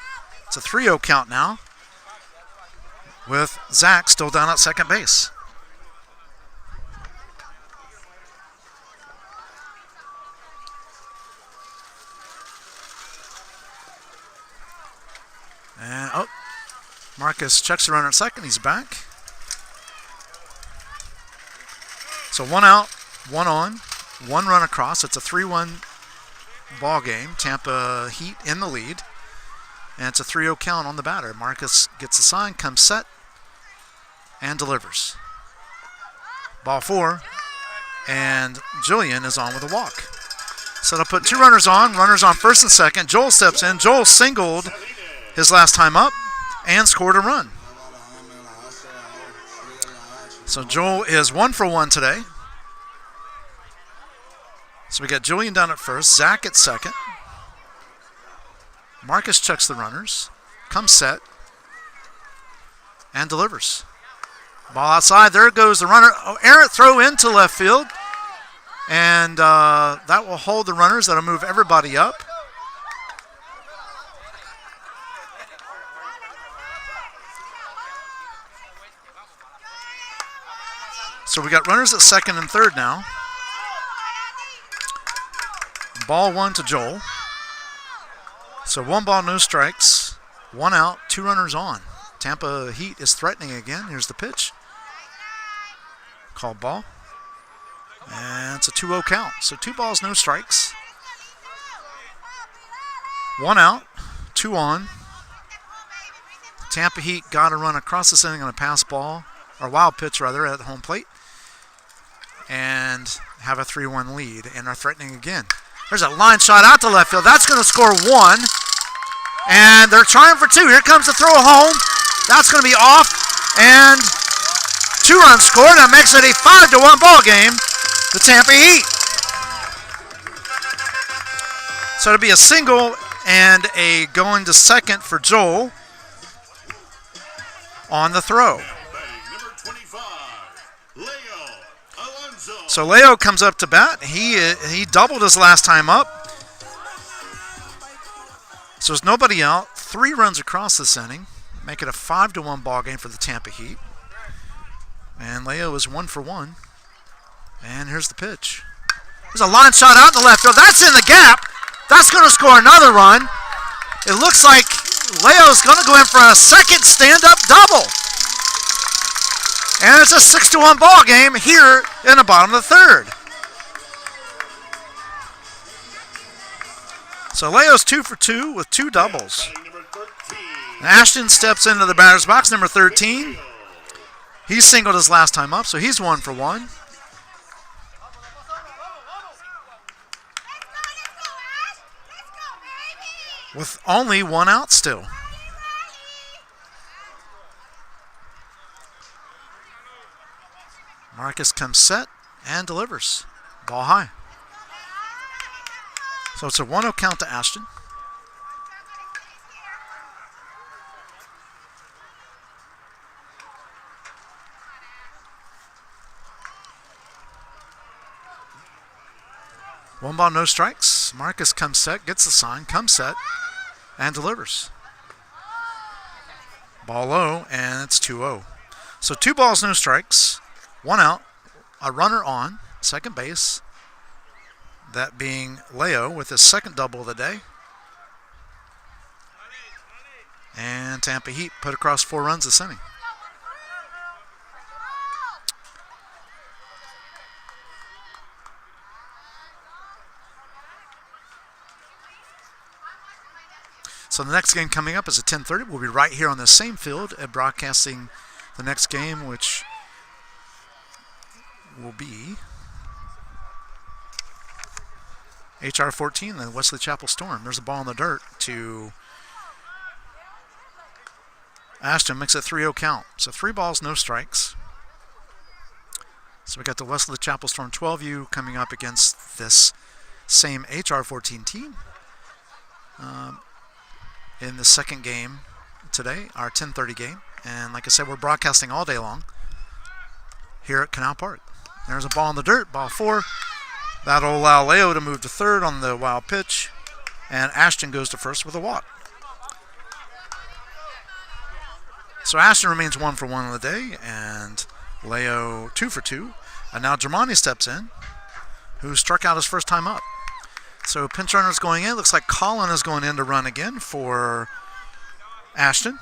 It's a 3-0 count now, with Zach still down at second base. And Marcus checks the runner at second. He's back. So 1 out, 1 on, 1 run across. It's a 3-1 ball game. Tampa Heat in the lead. And it's a 3-0 count on the batter. Marcus gets the sign, comes set, and delivers. Ball 4. And Julian is on with a walk. So they'll put 2 runners on first and second. Joel steps in. Joel singled his last time up and scored a run. So Joel is 1 for 1 today. So we got Julian down at first, Zach at second. Marcus checks the runners, comes set, and delivers. Ball outside. There goes the runner. Errant throw into left field. And that will hold the runners. That'll move everybody up. So we got runners at second and third now. Ball 1 to Joel. So 1 ball, no strikes. 1 out, 2 runners on. Tampa Heat is threatening again. Here's the pitch. Called ball. And it's a 2-0 count. So 2 balls, no strikes. 1 out, 2 on. Tampa Heat got a run across this inning on a pass ball, or wild pitch rather, at home plate. And have a 3-1 lead and are threatening again. There's a line shot out to left field. That's going to score 1. And they're trying for 2. Here comes the throw home. That's going to be off. And 2 runs scored. That makes it a 5-1 ball game. The Tampa Heat. So it'll be a single and a going to second for Joel on the throw. So Leo comes up to bat. He doubled his last time up. So there's nobody out. 3 runs across this inning. Make it a 5-1 ball game for the Tampa Heat. And Leo is 1 for 1. And here's the pitch. There's a line shot out in the left field. That's in the gap. That's going to score another run. It looks like Leo's going to go in for a second stand-up double. And it's a 6-1 ball game here in the bottom of the third. So Leo's 2 for 2 with 2 doubles. Ashton steps into the batter's box, number 13. He singled his last time up, so he's 1 for 1. With only 1 out still. Marcus comes set and delivers. Ball high. So it's a 1-0 count to Ashton. One ball, no strikes. Marcus comes set, gets the sign, comes set, and delivers. Ball low, and it's 2-0. So 2 balls, no strikes, 1 out, a runner on second base. That being Leo with his second double of the day. And Tampa Heat put across 4 runs this inning. So the next game coming up is at 10:30. We'll be right here on the same field at broadcasting the next game, which will be HR14, the Wesley Chapel Storm. There's a ball in the dirt to Ashton, makes it 3-0 count. So 3 balls, no strikes. So we got the Wesley Chapel Storm 12U coming up against this same HR14 team in the second game today, our 10:30 game. And like I said, we're broadcasting all day long here at Canal Park. There's a ball in the dirt, ball 4. That'll allow Leo to move to third on the wild pitch, and Ashton goes to first with a walk. So Ashton remains 1 for 1 on the day, and Leo 2 for 2. And now Germani steps in, who struck out his first time up. So pinch runner's going in. Looks like Colin is going in to run again for Ashton.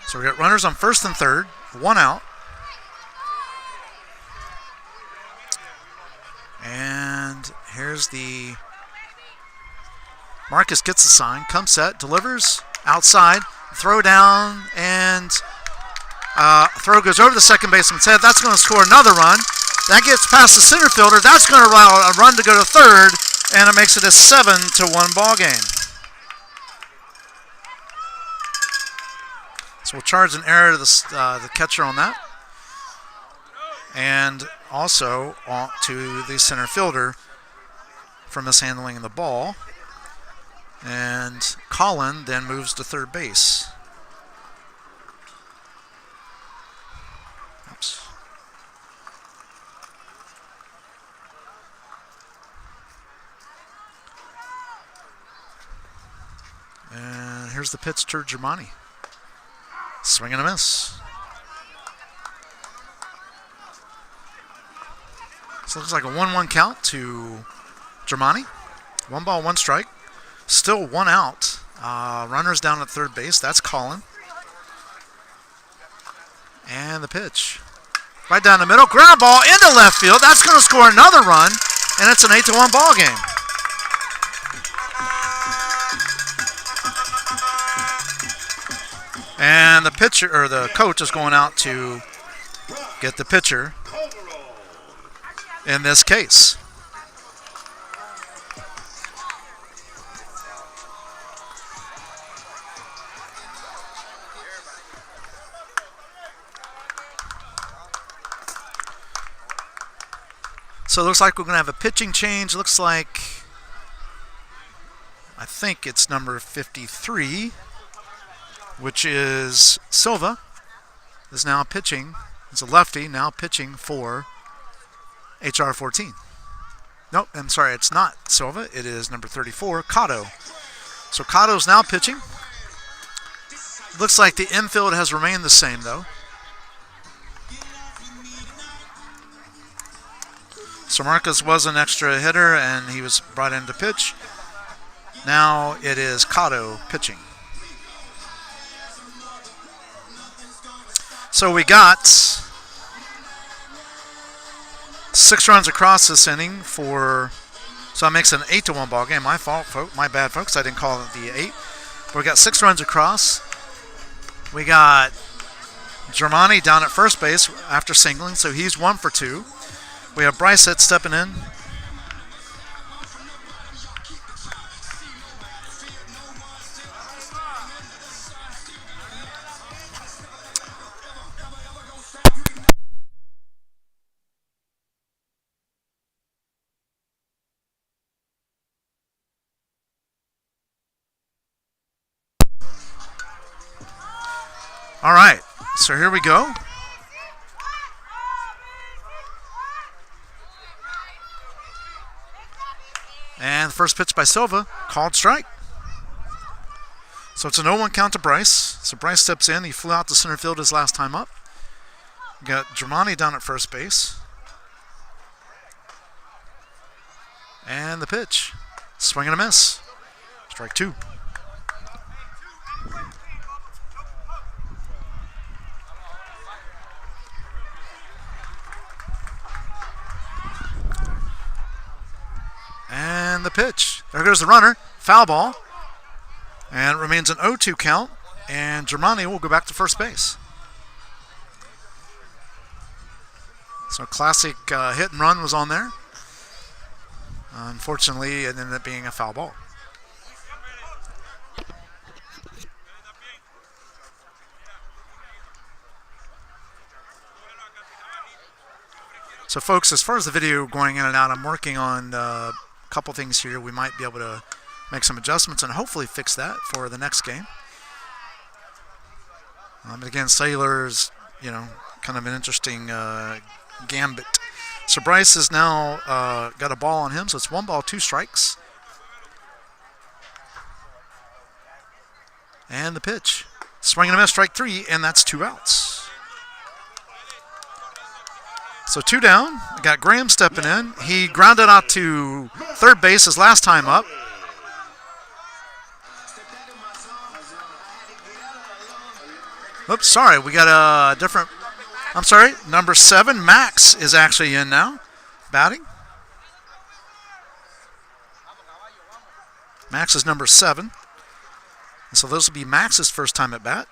So we got runners on first and third, 1 out. And here's the Marcus gets the sign, comes set, delivers outside, throw down, and throw goes over the second baseman's head. That's going to score another run. That gets past the center fielder. That's going to allow a run to go to third, and it makes it a 7-1 ball game. So we'll charge an error to the catcher on that. And also to the center fielder for mishandling the ball. And Colin then moves to third base. Oops. And here's the pitch to Germani. Swing and a miss. So it looks like a 1-1 count to Germani. 1 ball, 1 strike. Still 1 out. Runners down at third base. That's Colin. And the pitch. Right down the middle. Ground ball into left field. That's going to score another run. And it's an 8-1 ball game. And the pitcher, or the coach, is going out to get the pitcher in this case. So it looks like we're going to have a pitching change. Looks like, I think it's number 53, which is Silva, is now pitching. It's a lefty, now pitching for HR14. Nope, I'm sorry, it's not Silva. It is number 34, Cotto. So Cotto's now pitching. Looks like the infield has remained the same, though. So Marcus was an extra hitter, and he was brought in to pitch. Now it is Cotto pitching. So we got 6 runs across this inning so that makes it an 8-1 ball game. My fault, my bad, folks. I didn't call it the 8. But we got 6 runs across. We got Germani down at first base after singling, so he's 1 for 2. We have Bryce stepping in. All right, so here we go. And the first pitch by Silva, called strike. So it's an 0-1 count to Bryce. So Bryce steps in. He flew out to center field his last time up. We got Germani down at first base. And the pitch. Swing and a miss. Strike 2. And the pitch. There goes the runner. Foul ball. And it remains an 0-2 count. And Germani will go back to first base. So classic hit and run was on there. Unfortunately, it ended up being a foul ball. So folks, as far as the video going in and out, I'm working on couple things here. We might be able to make some adjustments and hopefully fix that for the next game. And again, Sailor's, kind of an interesting gambit. So Bryce has now got a ball on him, so it's 1 ball, 2 strikes. And the pitch. Swing and a miss, strike 3, and that's 2 outs. So 2 down. We got Graham stepping in. He grounded out to third base his last time up. Oops, sorry. We got a different... I'm sorry. Number 7, Max, is actually in now, batting. Max is number 7. And so this will be Max's first time at bat.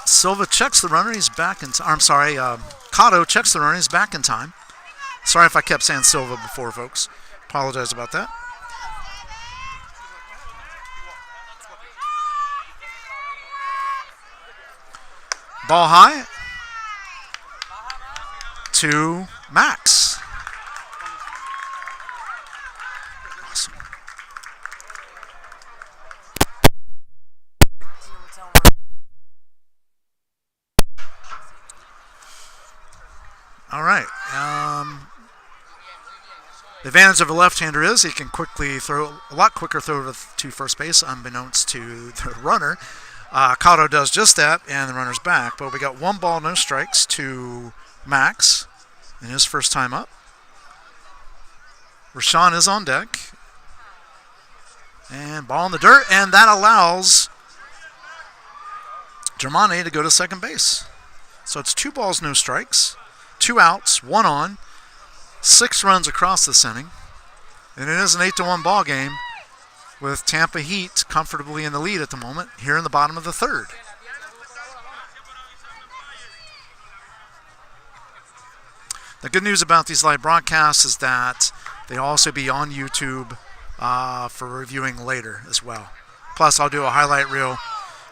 Silva checks the runner. He's back in time. I'm sorry. Cotto checks the runner. He's back in time. Sorry if I kept saying Silva before, folks. Apologize about that. Ball high to Max. Awesome. All right. The advantage of a left-hander is he can quickly throw, a lot quicker throw to first base, unbeknownst to the runner. Cotto does just that, and the runner's back. But we got 1 ball, no strikes to Max in his first time up. Rashawn is on deck. And ball in the dirt, and that allows Germani to go to second base. So it's 2 balls, no strikes, 2 outs, 1 on, 6 runs across this inning. And it is an 8-1 ball game with Tampa Heat comfortably in the lead at the moment here in the bottom of the 3rd. The good news about these live broadcasts is that they'll also be on YouTube for reviewing later as well. Plus, I'll do a highlight reel,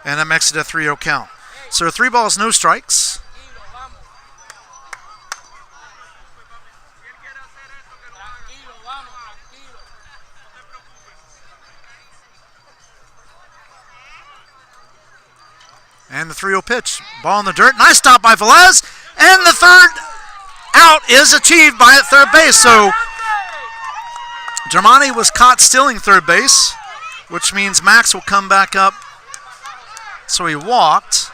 and that makes it a 3-0 count. So 3 balls, no strikes. And the 3-0 pitch. Ball in the dirt. Nice stop by Velez. And the 3rd out is achieved by at third base. So Germani was caught stealing third base, which means Max will come back up. So he walked.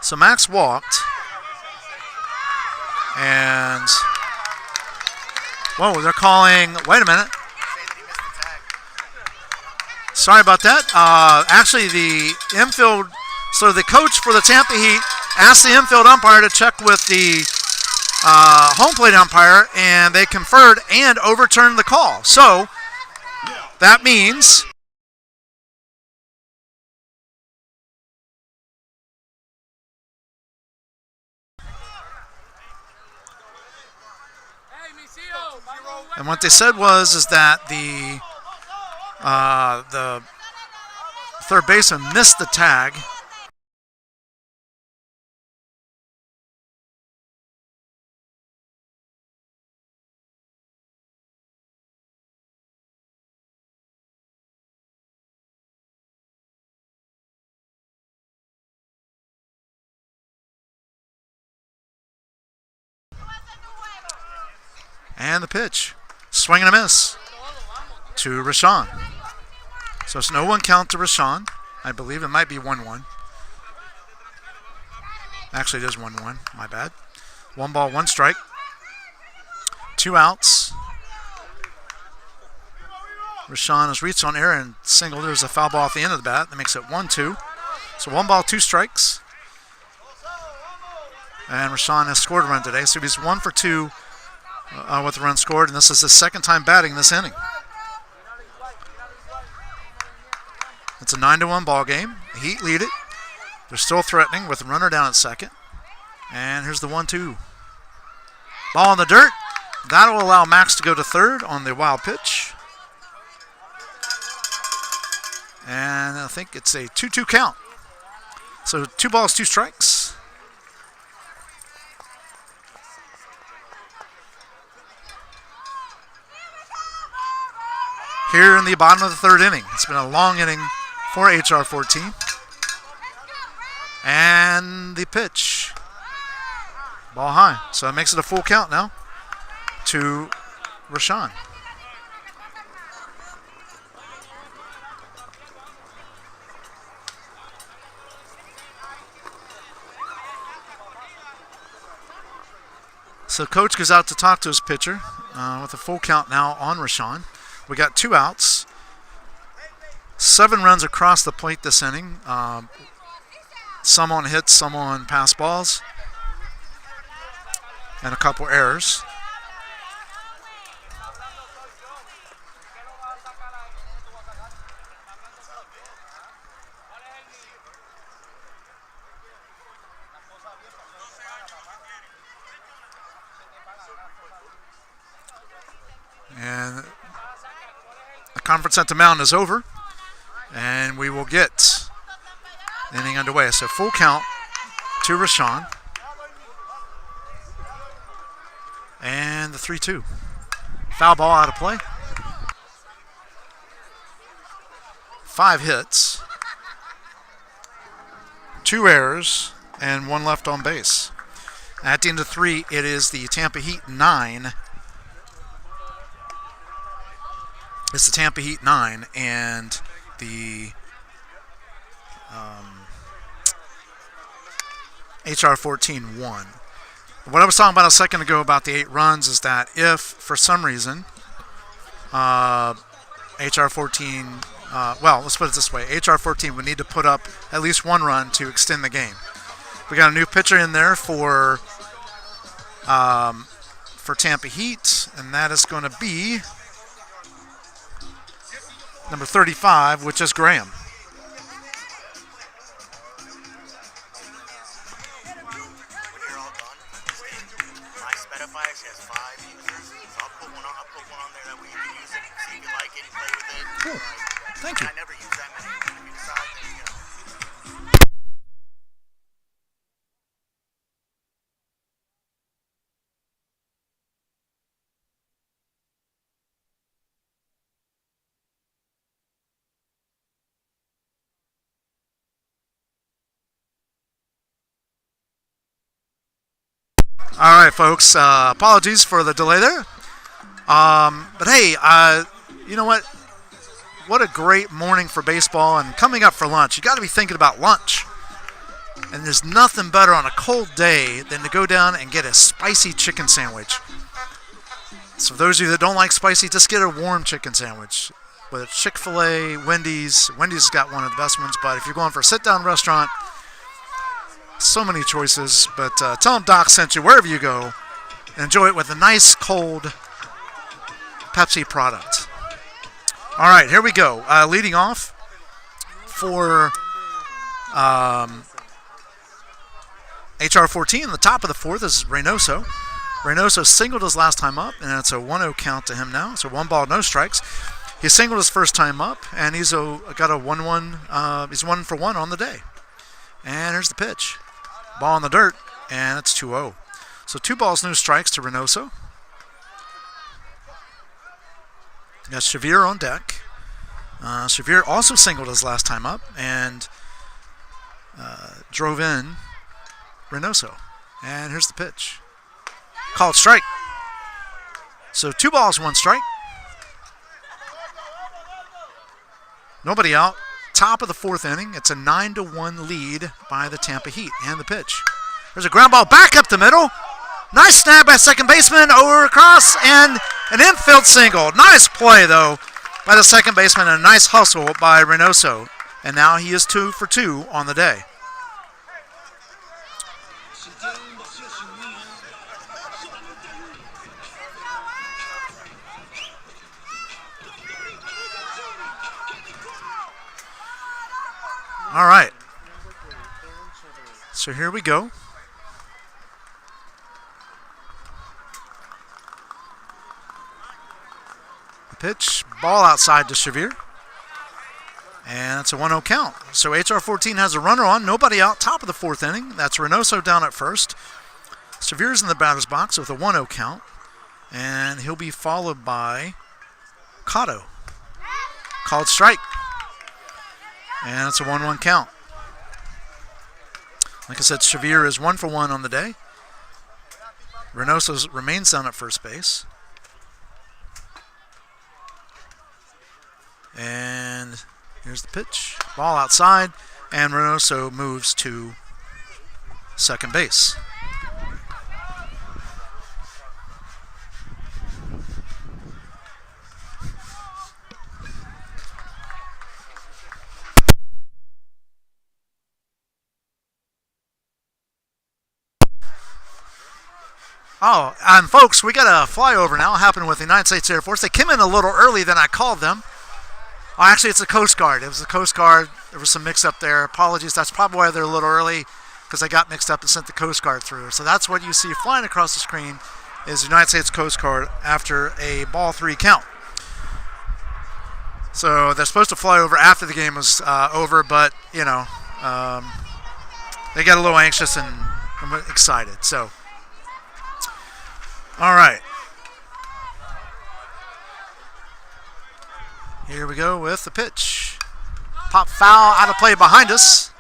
So Max walked. And... whoa, they're calling, wait a minute. Sorry about that. Actually, the infield, so the coach for the Tampa Heat asked the infield umpire to check with the home plate umpire, and they conferred and overturned the call. So that means and what they said is that the third baseman missed the tag. And the pitch. Swing and a miss to Rashawn. So it's an 0-1 count to Rashawn. I believe it might be 1-1. Actually, it is 1-1. My bad. 1 ball, 1 strike. 2 outs. Rashawn has reached on air and singled. There's a foul ball at the end of the bat. That makes it 1-2. So 1 ball, 2 strikes. And Rashawn has scored a run today. So he's 1 for 2 with the run scored. And this is his second time batting this inning. It's a 9-1 ball game. The Heat lead it. They're still threatening with a runner down at second. And here's the 1-2. Ball in the dirt. That'll allow Max to go to third on the wild pitch. And I think it's a 2-2 count. So 2 balls, 2 strikes. Here in the bottom of the 3rd inning. It's been a long inning for HR14. And the pitch. Ball high. So it makes it a full count now to Rashawn. So coach goes out to talk to his pitcher with a full count now on Rashawn. We got 2 outs. 7 runs across the plate this inning. Some on hits, some on pass balls. And a couple errors. And the conference at the mound is over. And we will get the inning underway. So full count to Rashawn. And the 3-2. Foul ball out of play. 5 hits. 2 errors. And 1 left on base. At the end of 3, it is the Tampa Heat 9. It's the Tampa Heat 9 and the HR14 1. What I was talking about a second ago about the 8 runs is that if, for some reason, HR14, well, let's put it this way, HR14 would need to put up at least 1 run to extend the game. We got a new pitcher in there for Tampa Heat, and that is going to be number 35, which is Graham. Cool. Thank you. All right, folks. Apologies for the delay there. But hey, you know what? What a great morning for baseball. And coming up for lunch, you got to be thinking about lunch. And there's nothing better on a cold day than to go down and get a spicy chicken sandwich. So for those of you that don't like spicy, just get a warm chicken sandwich. Whether it's Chick-fil-A, Wendy's. Wendy's has got one of the best ones. But if you're going for a sit-down restaurant, so many choices. But tell them Doc sent you wherever you go. And enjoy it with a nice cold Pepsi product. All right, here we go. Leading off for HR14, the top of the 4th is Reynoso. Reynoso singled his last time up, and it's a 1-0 count to him now. So 1 ball, no strikes. He singled his first time up, and he's got a 1-1. He's 1 for 1 on the day. And here's the pitch. Ball in the dirt, and it's 2-0. So 2 balls, no strikes to Reynoso. Got Shavir on deck. Shavir also singled his last time up and drove in Reynoso. And here's the pitch. Called strike. So 2 balls, 1 strike. Nobody out. Top of the 4th inning. It's a 9-1 lead by the Tampa Heat. And the pitch. There's a ground ball back up the middle. Nice snag by second baseman, over across, and an infield single. Nice play, though, by the second baseman, and a nice hustle by Reynoso. And now he is 2 for 2 on the day. All right. So here we go. Pitch, ball outside to Xavier. And it's a 1-0 count. So HR14 has a runner on, nobody out, top of the 4th inning. That's Reynoso down at first. Xavier's in the batter's box with a 1-0 count. And he'll be followed by Cotto. Called strike. And it's a 1-1 count. Like I said, Xavier is 1 for 1 on the day. Reynoso remains down at first base. And here's the pitch. Ball outside, and Reynoso moves to second base. Oh, and folks, we got a flyover now happening with the United States Air Force. They came in a little early than I called them. Oh, actually, it's the Coast Guard. It was the Coast Guard. There was some mix-up there. Apologies. That's probably why they're a little early, because they got mixed up and sent the Coast Guard through. So that's what you see flying across the screen is the United States Coast Guard after a ball 3 count. So they're supposed to fly over after the game was over, but, you know, they got a little anxious and excited. So, all right. Here we go with the pitch. Pop foul out of play behind us.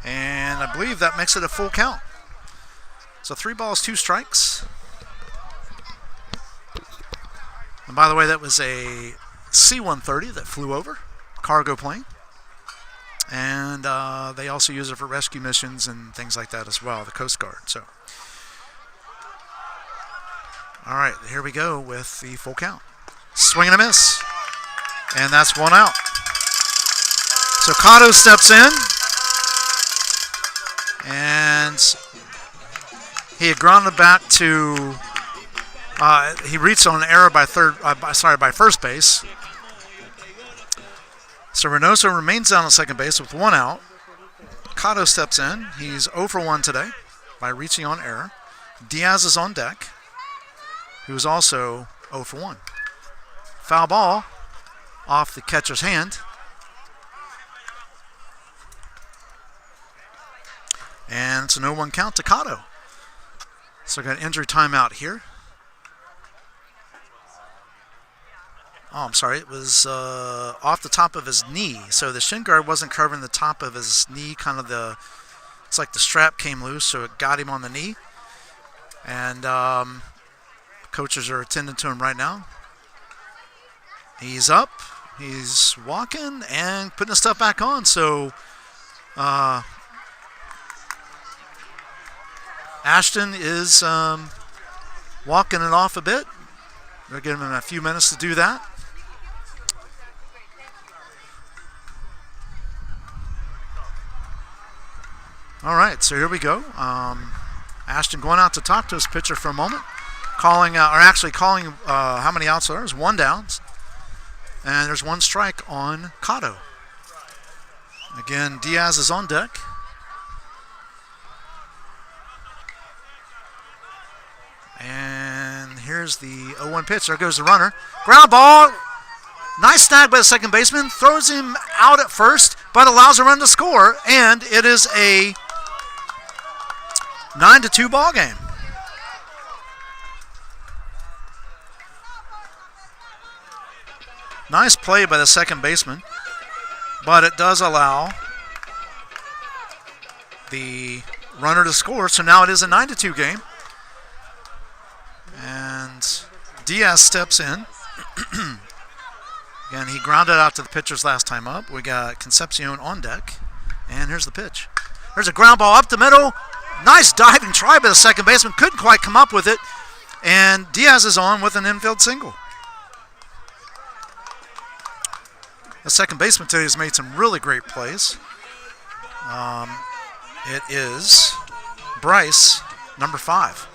And I believe that makes it a full count. So 3 balls, 2 strikes. And by the way, that was a C-130 that flew over, cargo plane. And they also use it for rescue missions and things like that as well, the Coast Guard. So, all right, here we go with the full count. Swing and a miss. And that's 1 out. So Cotto steps in. And he had grounded back to, he reached on an error by first base. So Reynoso remains down on second base with 1 out. Cotto steps in. He's 0 for 1 today by reaching on error. Diaz is on deck, who's also 0 for 1. Foul ball off the catcher's hand. And it's a 0-1 count to Cotto. So got an injury timeout here. Oh, I'm sorry. It was off the top of his knee. So the shin guard wasn't covering the top of his knee. It's like the strap came loose, so it got him on the knee. And coaches are attending to him right now. He's up. He's walking and putting his stuff back on. So Ashton is walking it off a bit. They're giving him a few minutes to do that. All right, so here we go. Ashton going out to talk to his pitcher for a moment. Calling how many outs there is. 1 down. And there's 1 strike on Cotto. Again, Diaz is on deck. And here's the 0-1 pitch. There goes the runner. Ground ball. Nice snag by the second baseman. Throws him out at first, but allows a run to score. And it is a 9-2 ball game. Nice play by the second baseman, but it does allow the runner to score. So now it is a 9-2 game. And Diaz steps in. Again, he grounded out to the pitchers last time up. We got Concepcion on deck. And here's the pitch. There's a ground ball up the middle. Nice diving try by the second baseman. Couldn't quite come up with it. And Diaz is on with an infield single. The second baseman today has made some really great plays. It is Bryce, number 5.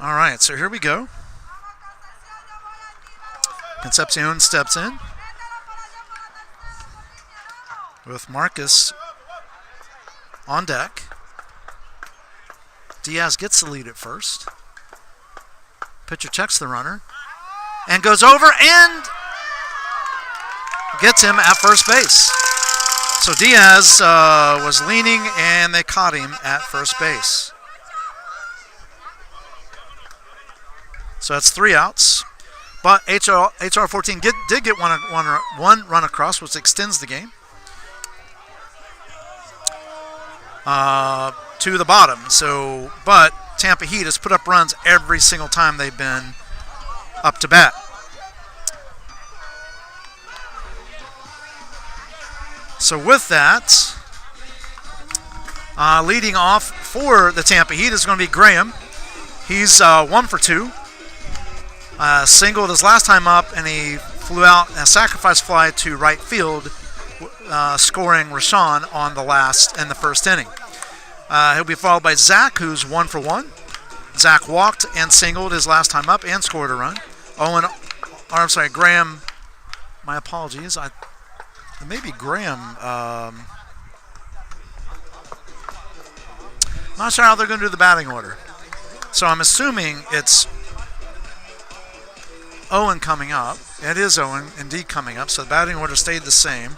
All right, so here we go. Concepcion steps in with Marcus on deck. Diaz gets the lead at first. Pitcher checks the runner and goes over and gets him at first base. So Diaz was leaning and they caught him at first base. So that's 3 outs. But HR14 did get one run across, which extends the game to the bottom. So, but Tampa Heat has put up runs every single time they've been up to bat. So with that, leading off for the Tampa Heat is going to be Graham. He's 1 for 2. Singled his last time up, and he flew out a sacrifice fly to right field, scoring Rashawn on the first inning. He'll be followed by Zach, who's 1 for 1. Zach walked and singled his last time up and scored a run. Graham. My apologies. Maybe Graham. Not sure how they're going to do the batting order. So I'm assuming it's Owen coming up. It is Owen indeed coming up. So the batting order stayed the same.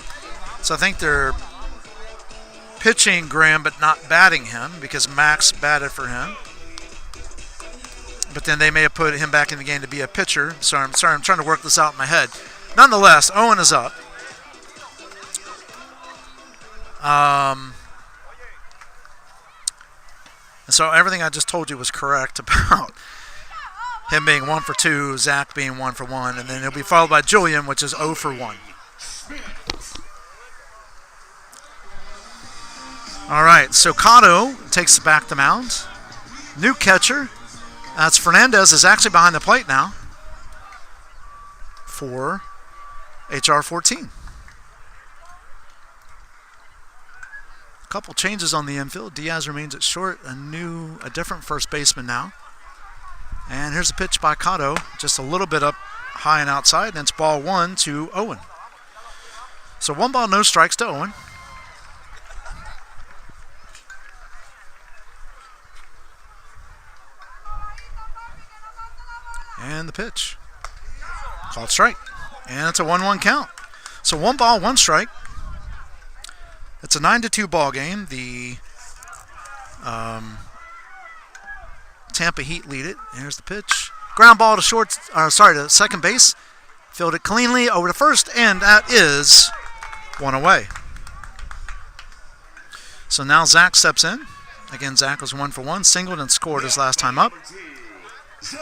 So I think they're pitching Graham but not batting him because Max batted for him. But then they may have put him back in the game to be a pitcher. So I'm trying to work this out in my head. Nonetheless, Owen is up. And so everything I just told you was correct about him being 1 for 2, Zach being 1 for 1, and then he'll be followed by Julian, which is 0 for 1. All right, so Cotto takes back the mound. New catcher. That's Fernandez is actually behind the plate now for HR14. A couple changes on the infield. Diaz remains at short. A different first baseman now. And here's a pitch by Cotto, just a little bit up high and outside, and it's ball 1 to Owen. So 1 ball, no strikes to Owen. And the pitch. Called strike. And it's a 1-1 count. So 1 ball, 1 strike. It's a 9-2 ball game. The Tampa Heat lead it. Here's the pitch. Ground ball to second base. Fielded cleanly over to first, and that is 1 away. So now Zach steps in. Again, Zach was 1 for 1, singled and scored his last time up. Let's see.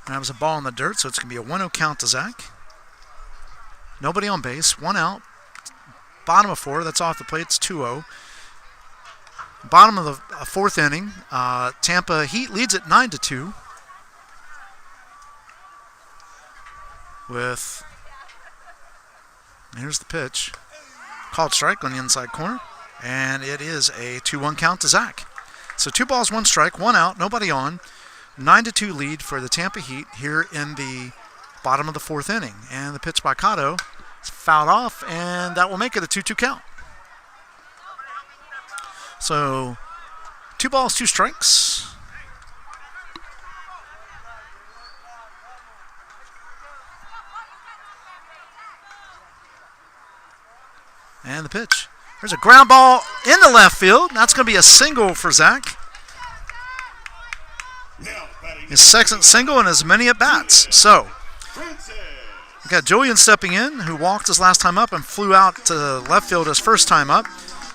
That was a ball in the dirt, so it's going to be a 1-0 count to Zach. Nobody on base, 1 out. Bottom of 4, that's off the plate, it's 2-0. Bottom of the 4th inning, Tampa Heat leads it 9-2. Here's the pitch. Called strike on the inside corner, and it is a 2-1 count to Zach. So 2 balls, 1 strike, 1 out, nobody on. 9-2 lead for the Tampa Heat here in the bottom of the 4th inning. And the pitch by Cotto is fouled off, and that will make it a 2-2 count. So 2 balls, 2 strikes. And the pitch. There's a ground ball in the left field. That's going to be a single for Zach. His second single in as many at-bats. So, we got Julian stepping in, who walked his last time up and flew out to left field his first time up.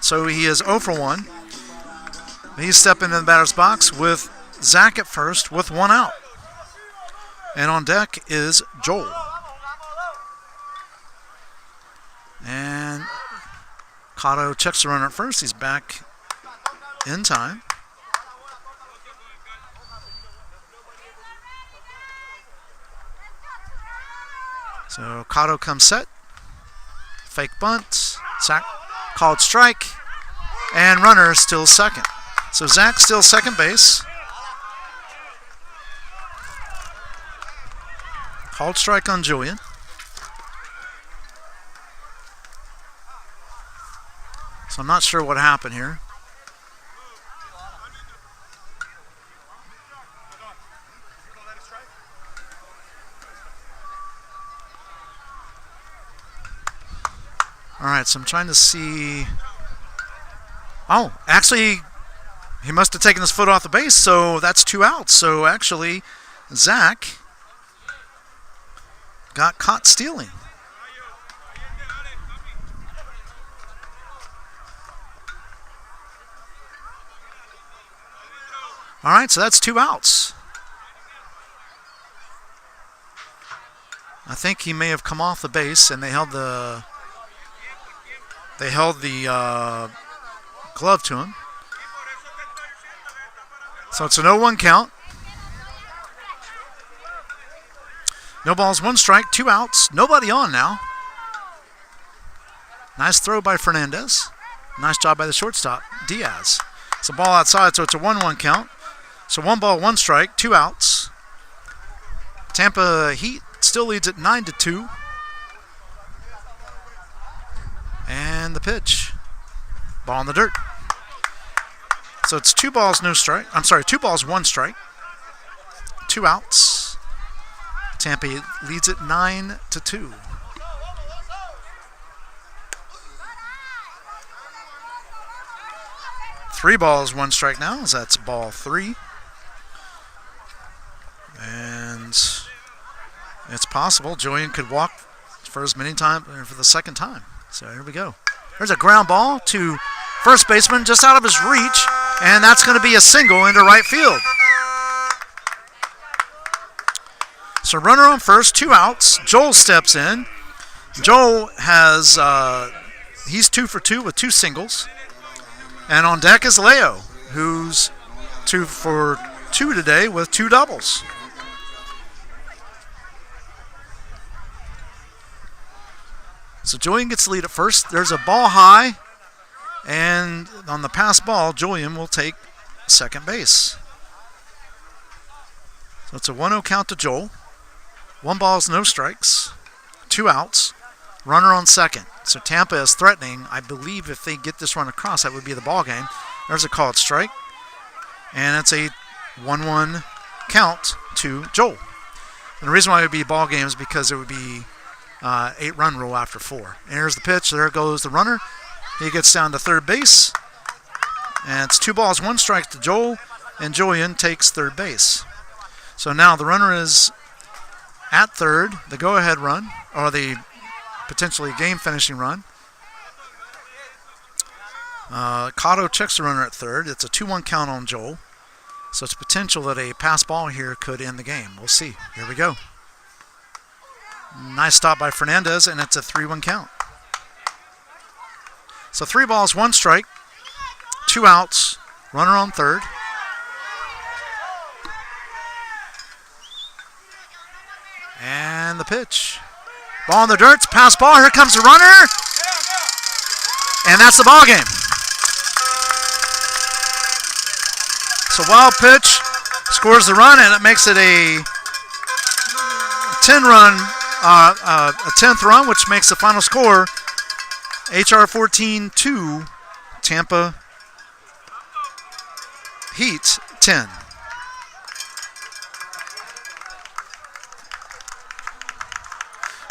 So he is 0 for 1. He's stepping in the batter's box with Zach at first with 1 out. And on deck is Joel. And Cotto checks the runner at first. He's back in time. So Cotto comes set. Fake bunt. Zach called strike. And runner still second. So Zach still second base. Called strike on Julian. So I'm not sure what happened here. All right, so I'm trying to see. Oh, actually, he must have taken his foot off the base, so that's 2 outs. So actually, Zach got caught stealing. All right, so that's 2 outs. I think he may have come off the base, and they held the glove to him. So it's an 0-1 count. No balls, 1 strike, 2 outs. Nobody on now. Nice throw by Fernandez. Nice job by the shortstop, Diaz. It's a ball outside, so it's a 1-1 count. So 1 ball, 1 strike, 2 outs. Tampa Heat still leads at 9-2. And the pitch. Ball in the dirt. So it's 2 balls, no strike. I'm sorry, 2 balls, 1 strike. 2 outs. Tampa leads at 9-2. Three balls, 1 strike now, as that's ball 3. And it's possible Julian could walk for as many times for the second time. So here we go. There's a ground ball to first baseman just out of his reach, and that's going to be a single into right field. So runner on first, 2 outs. Joel steps in. Joel has he's 2 for 2 with 2 singles. And on deck is Leo, who's 2 for 2 today with 2 doubles. So Julian gets the lead at first. There's a ball high, and on the pass ball, Julian will take second base. So it's a 1-0 count to Joel. 1 balls, no strikes. 2 outs. Runner on second. So Tampa is threatening. I believe if they get this run across, that would be the ball game. There's a called strike. And it's a 1-1 count to Joel. And the reason why it would be ball game is because it would be 8-run rule after 4. And here's the pitch. There goes the runner. He gets down to third base. And it's 2 balls, 1 strike to Joel. And Julian takes third base. So now the runner is at third, the go-ahead run, or the potentially game-finishing run. Cotto checks the runner at third. It's a 2-1 count on Joel. So it's potential that a pass ball here could end the game. We'll see. Here we go. Nice stop by Fernandez, and it's a 3-1 count. So 3 balls, 1 strike, 2 outs, runner on third. And the pitch. Ball in the dirt, pass ball, here comes the runner. And that's the ball game. So wild pitch scores the run, and it makes it a 10th run, which makes the final score HR14 2, Tampa Heat 10.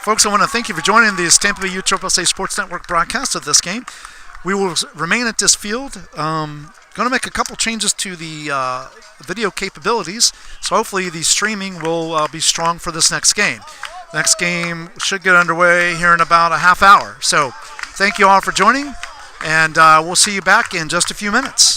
Folks, I want to thank you for joining this Tampa Bay USSSA Sports Network broadcast of this game. We will remain at this field. Going to make a couple changes to the video capabilities, so hopefully the streaming will be strong for this next game. Next game should get underway here in about a half hour. So thank you all for joining, and we'll see you back in just a few minutes.